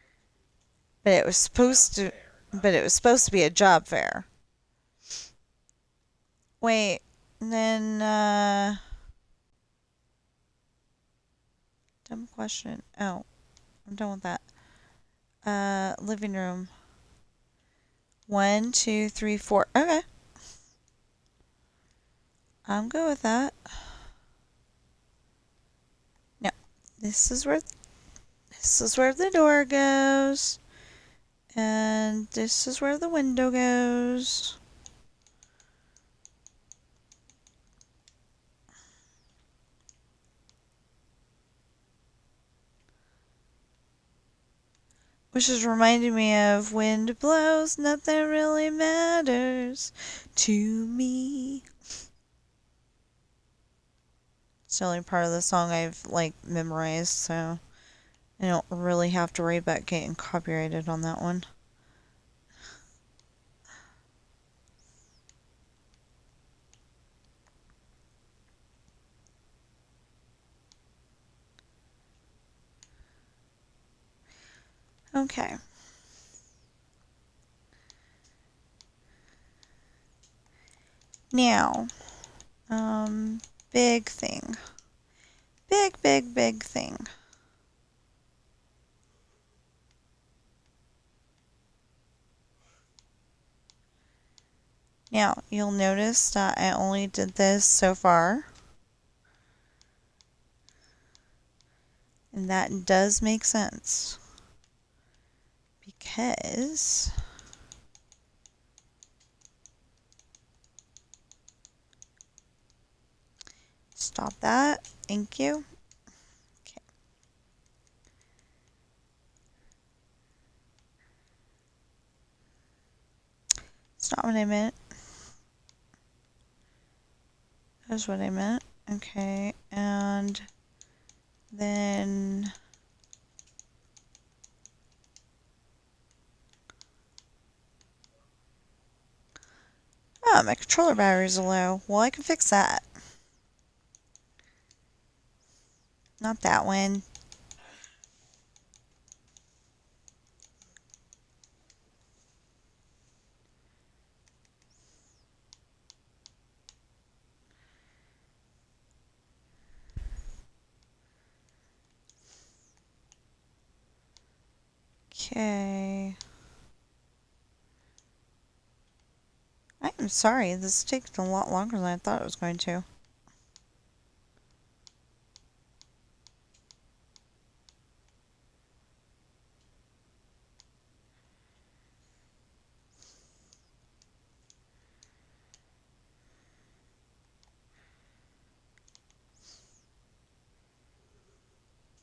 But it was job supposed to, fair, but not it was book supposed to be fair. a job fair. Wait, then, dumb question. Oh, I'm done with that. Living room. One, two, three, four. Okay, I'm good with that. Now, this is where this is where the door goes, and this is where the window goes. Which is reminding me of wind blows, nothing really matters to me. It's the only part of the song I've memorized, so I don't really have to worry about getting copyrighted on that one. Okay. Now, big thing. Big, big, big thing. Now, you'll notice that I only did this so far. And that does make sense. Because stop that. Thank you. Okay. It's not what I meant. That's what I meant. Okay. And then oh, my controller batteries are low. Well, I can fix that. Not that one. Okay. I am sorry. This is taking a lot longer than I thought it was going to.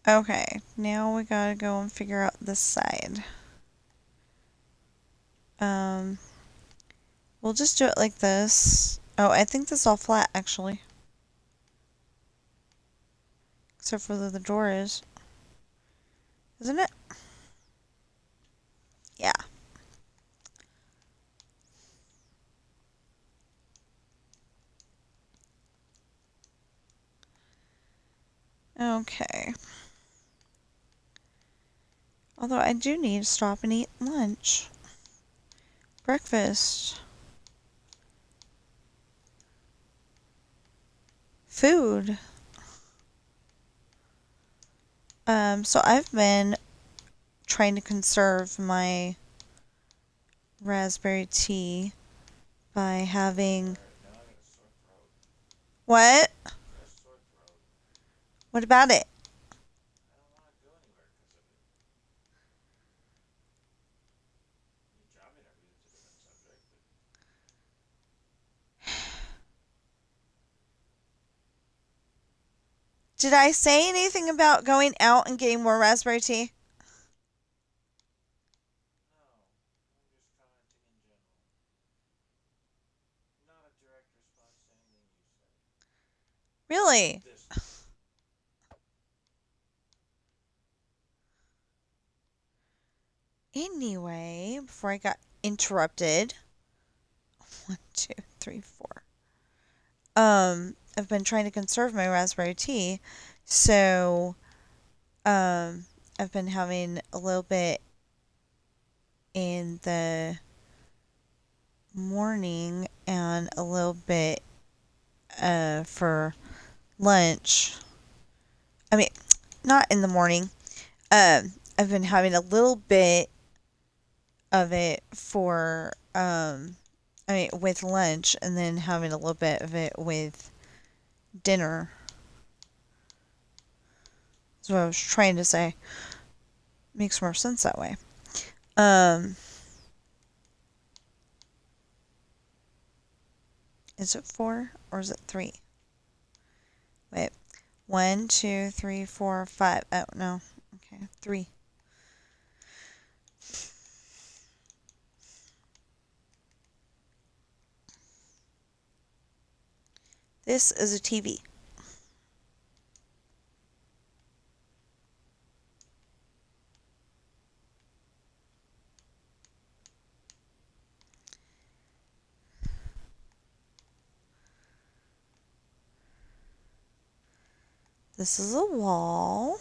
Okay, now we gotta go and figure out this side. Um, we'll just do it like this. Oh, I think this is all flat, actually. Except for the door is. Isn't it? Yeah. Okay. Although I do need to stop and eat lunch. Breakfast. Food. So I've been trying to conserve my raspberry tea by having. Alright, now I got a sore throat. What? I got a sore throat. What about it? I don't want to go anywhere because of it. Your job interview is a different subject, but Did I say anything about going out and getting more raspberry tea? no. I'm just commenting in general. Not a direct response to anything you said. Really? This time. Anyway, before I got interrupted, one, two, three, four. I've been trying to conserve my raspberry tea, so I've been having a little bit in the morning and a little bit for lunch. I mean, not in the morning. I've been having a little bit of it for with lunch, and then having a little bit of it with dinner. That's what I was trying to say. Makes more sense that way. Um, is it 4 or is it 3? Wait. 1, 2, 3, 4, 5. Oh, no. Okay. 3. This is a TV. This is a wall.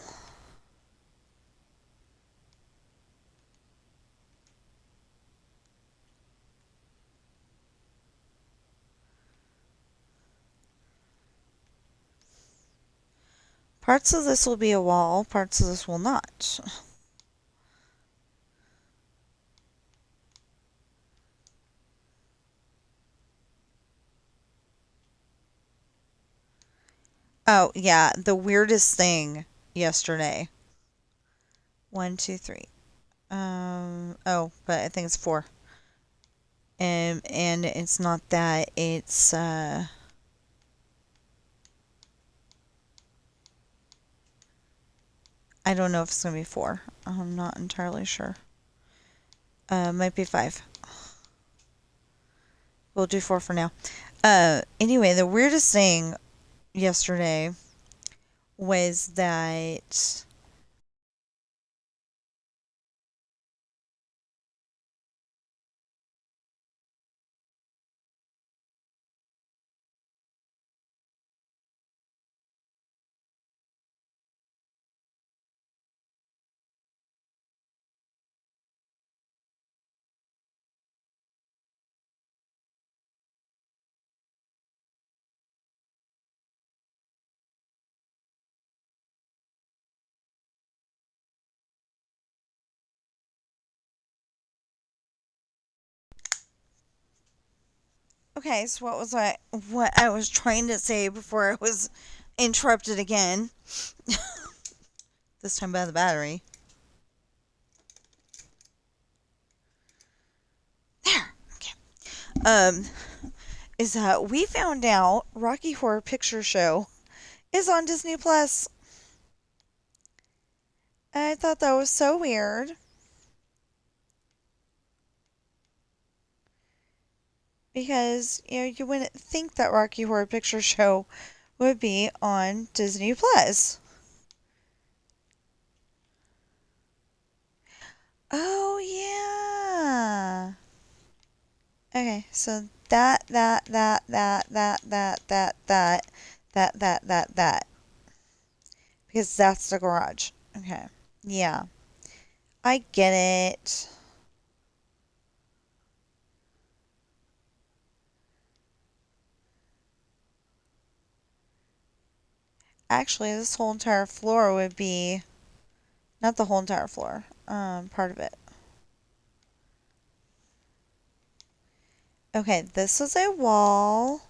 Parts of this will be a wall, parts of this will not. Oh, yeah, the weirdest thing yesterday. 1, 2, 3. But I think it's 4. And it's not that, it's, I don't know if it's gonna be 4. I'm not entirely sure. Might be 5. We'll do 4 for now. Anyway, the weirdest thing yesterday was that okay, so what I was trying to say before I was interrupted again. This time by the battery. There. Okay. Um is that we found out Rocky Horror Picture Show is on Disney Plus. I thought that was so weird because you wouldn't think that Rocky Horror Picture Show would be on Disney Plus. Oh yeah. Okay, so that. Because that's the garage. Okay. Yeah. I get it. Actually, this whole entire floor would be, not the whole entire floor, part of it. Okay, this is a wall.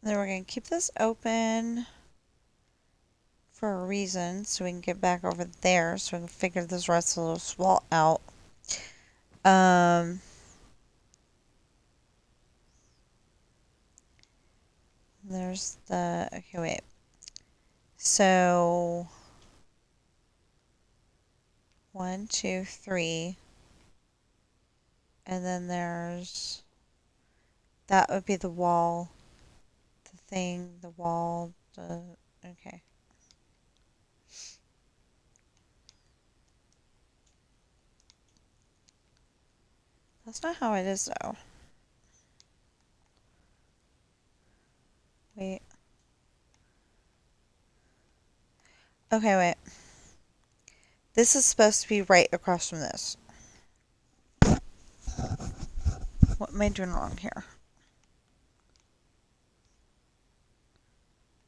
then we're going to keep this open for a reason so we can get back over there so we can figure this rest of this wall out. Um, there's the, okay, wait. So, 1, 2, 3. And then there's, that would be the wall, the thing, the wall, the, okay. That's not how it is though. Wait. Okay, wait. This is supposed to be right across from this. What am I doing wrong here?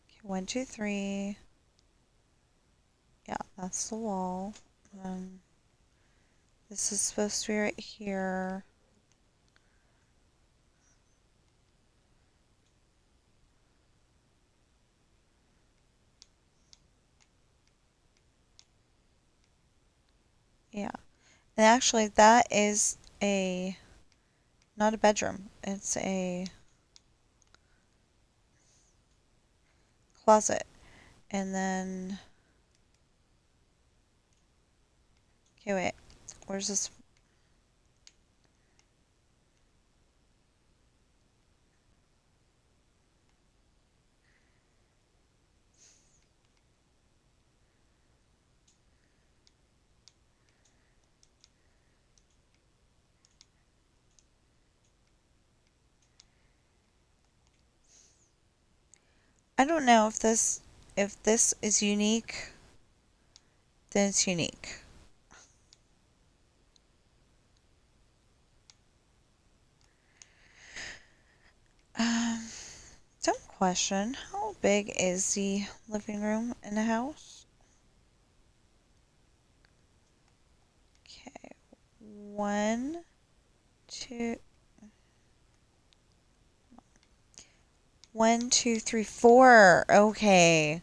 Okay, 1, 2, 3. Yeah, that's the wall. This is supposed to be right here. Yeah. And actually, that is a, not a bedroom. It's a closet. And then, okay, wait. Where's this? I don't know if this is unique, then it's unique. Um, Dumb question. How big is the living room in the house? Okay. 1, 2, 1, 2, 3, 4. Okay.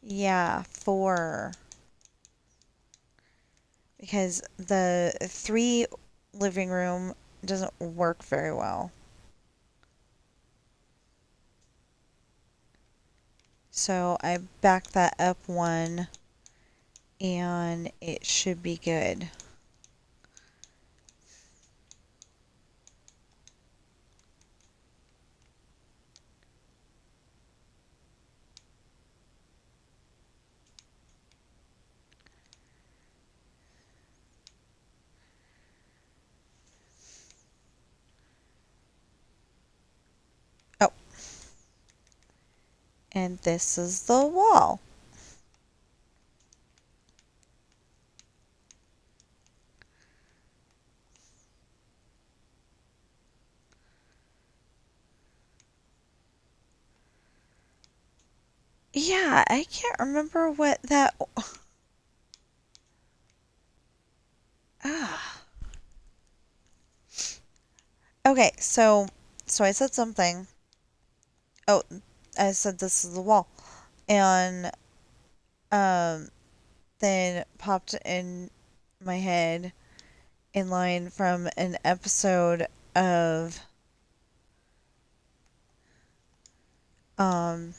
Yeah, 4. Because the 3 living room doesn't work very well. So I backed that up 1 and it should be good. Oh, and this is the wall. Yeah, I can't remember what that. Ah. Okay, so I said something. Oh, I said this is the wall, and um, then popped in my head in line from an episode of I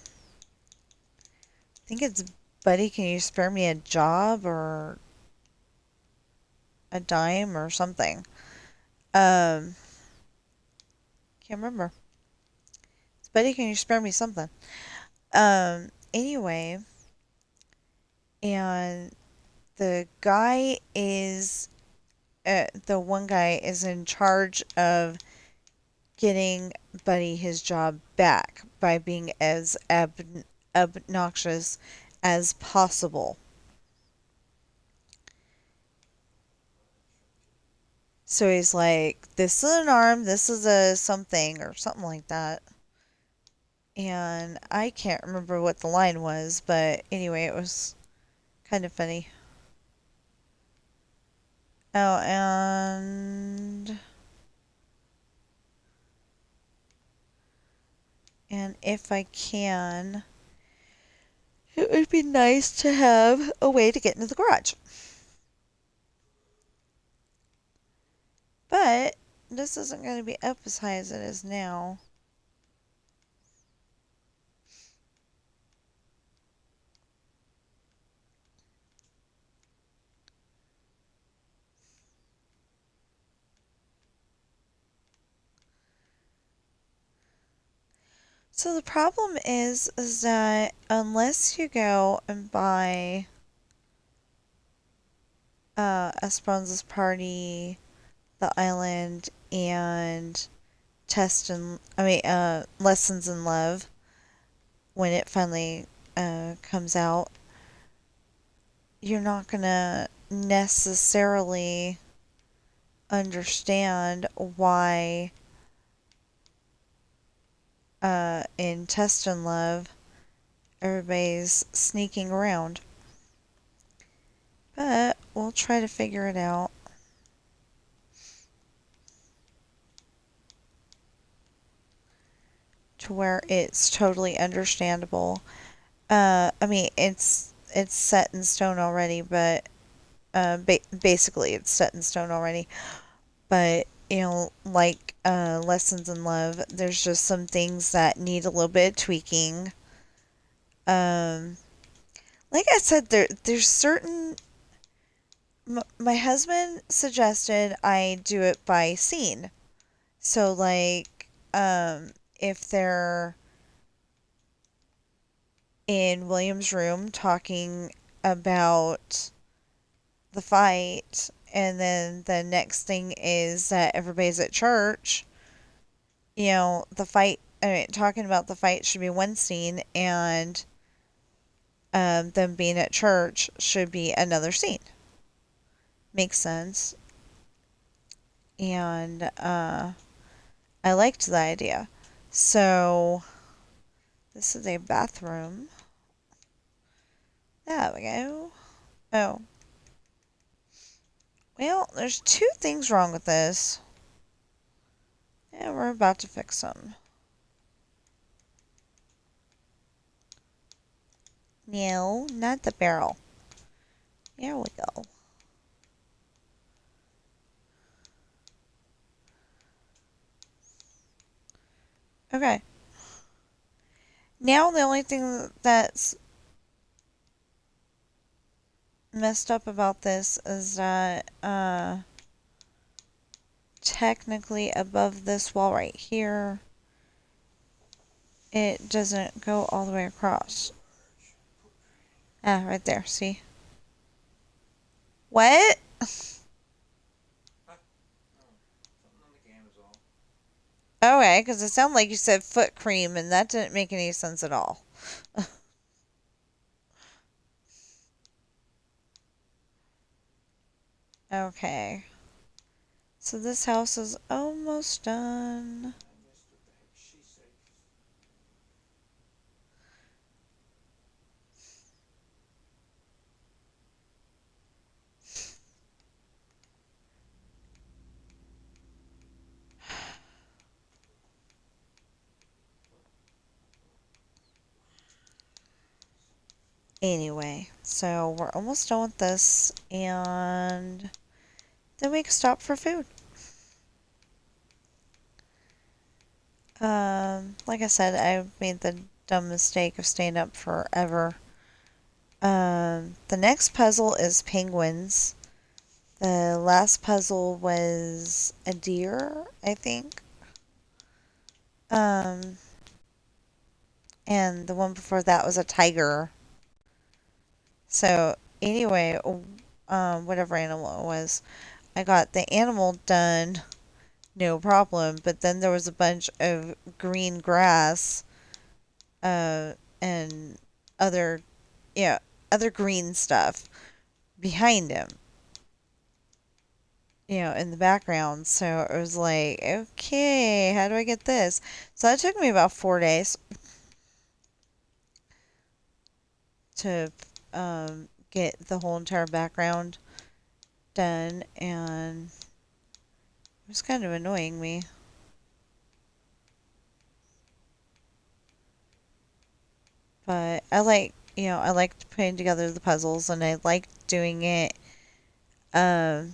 think it's Buddy, can you spare me a job or a dime or something? Um, can't remember. It's Buddy, can you spare me something? Anyway, and the guy is the one guy is in charge of getting Buddy his job back by being as obnoxious as possible. So he's like, this is an arm, this is a something, or something like that. And I can't remember what the line was, but anyway, it was kind of funny. Oh, and if I can, it would be nice to have a way to get into the garage. But this isn't going to be up as high as it is now. So the problem is that unless you go and buy Esperanza's Party, The Island, and Lessons in Love when it finally comes out, you're not gonna necessarily understand why in Test and Love everybody's sneaking around. But we'll try to figure it out. To where it's totally understandable. It's set in stone already, but basically it's set in stone already. But like Lessons in Love, there's just some things that need a little bit of tweaking. Um, like I said, there's certain. My husband suggested I do it by scene. So like, if they're in William's room talking about the fight, and then the next thing is that everybody's at church, the fight, talking about the fight should be one scene, and them being at church should be another scene. Makes sense. And I liked the idea. So, this is a bathroom. There we go. Oh. Well, there's two things wrong with this. And we're about to fix them. No, not the barrel. There we go. Okay. Now the only thing that's messed up about this is that technically above this wall right here, it doesn't go all the way across. Ah, right there, see? What? Huh? No. Something on the game is all. Okay, because it sounded like you said foot cream, and that didn't make any sense at all. Okay. So this house is almost done. I missed what the heck she said. Anyway, so we're almost done with this, and then we can stop for food. Like I said, I made the dumb mistake of staying up forever. The next puzzle is penguins. The last puzzle was a deer, I think. Um, and the one before that was a tiger. So anyway, whatever animal it was, I got the animal done, no problem. But then there was a bunch of green grass, and other, yeah, other green stuff behind him, in the background. So it was like, okay, how do I get this? So that took me about 4 days to get the whole entire background done, and it was kind of annoying me. But I like putting together the puzzles, and I like doing it. Um,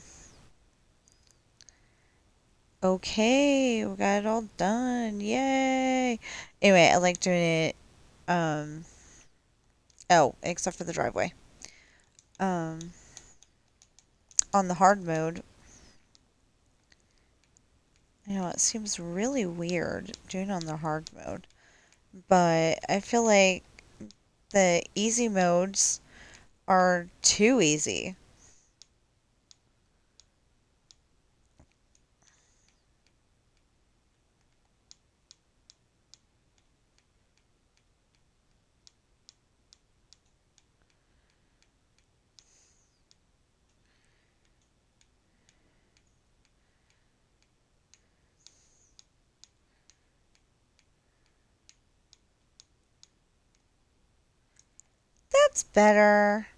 okay, we got it all done. Yay! Anyway, I like doing it. Um, oh, except for the driveway. Um, on the hard mode, it seems really weird doing on the hard mode, but I feel like the easy modes are too easy. That's better.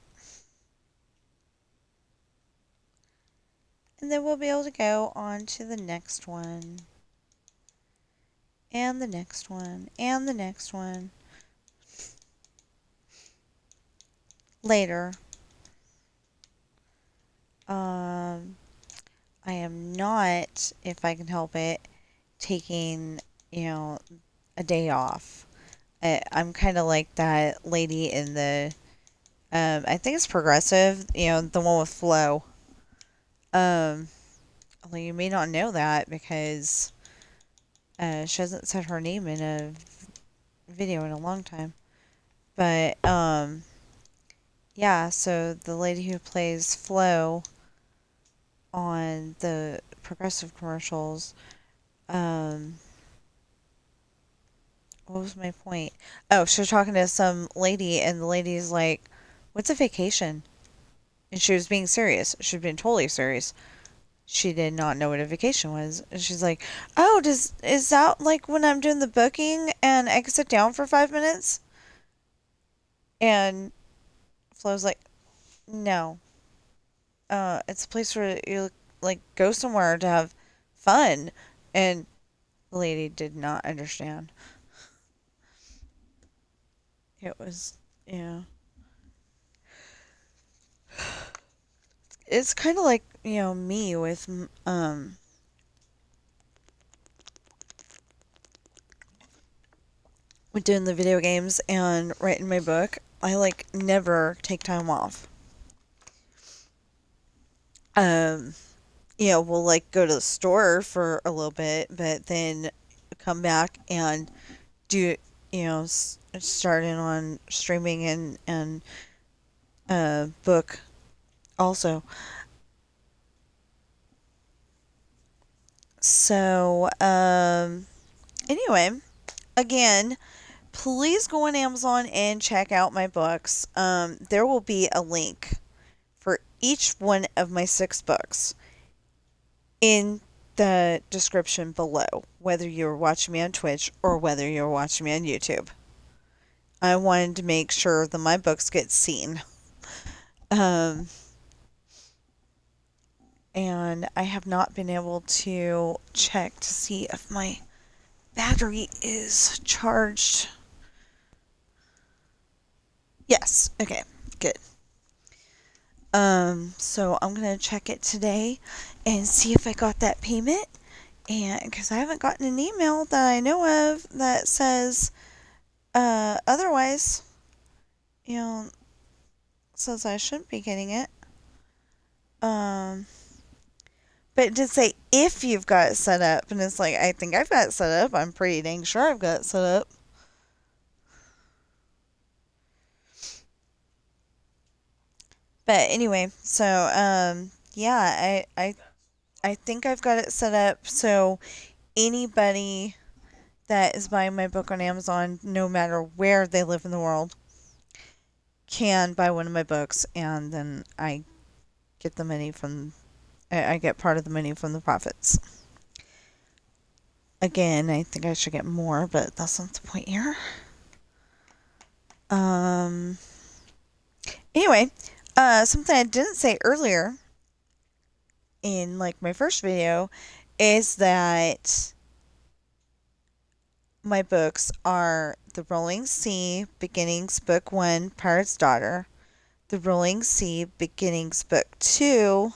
And then we'll be able to go on to the next one. And the next one. And the next one. Later. Um, I am not, if I can help it, taking, you know, a day off. I'm kind of like that lady in the, I think it's Progressive, the one with Flo. Um, although you may not know that because she hasn't said her name in a video in a long time. But, yeah, so the lady who plays Flo on the Progressive commercials, um, what was my point? Oh, she was talking to some lady, and the lady's like, "What's a vacation?" And she was being serious. She was being totally serious. She did not know what a vacation was. And she's like, "Oh, is that like when I'm doing the booking and I can sit down for 5 minutes?" And Flo's like, "No, it's a place where you like go somewhere to have fun." And the lady did not understand. It was, yeah. It's kind of like me with with doing the video games and writing my book. I like never take time off. Um, we'll like go to the store for a little bit, but then come back and do starting on streaming and book also. So anyway, again, please go on Amazon and check out my books. There will be a link for each one of my 6 books in the description below, whether you're watching me on Twitch or whether you're watching me on YouTube. I wanted to make sure that my books get seen. Um, and I have not been able to check to see if my battery is charged. Yes, okay, good. So I'm gonna check it today and see if I got that payment. And because I haven't gotten an email that I know of that says otherwise, you know, says I shouldn't be getting it. Um, but it did say if you've got it set up, and it's like I think I've got it set up. I'm pretty dang sure I've got it set up. But anyway, so yeah, I think I've got it set up so anybody that is buying my book on Amazon, no matter where they live in the world, can buy one of my books, and then I get the money from. I get part of the money from the profits. Again, I think I should get more, but that's not the point here. Um. Anyway, something I didn't say earlier in like my first video is that my books are The Rolling Sea Beginnings Book 1, Pirate's Daughter, The Rolling Sea Beginnings Book 2,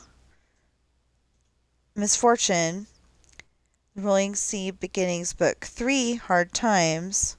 Misfortune, The Rolling Sea Beginnings Book 3, Hard Times,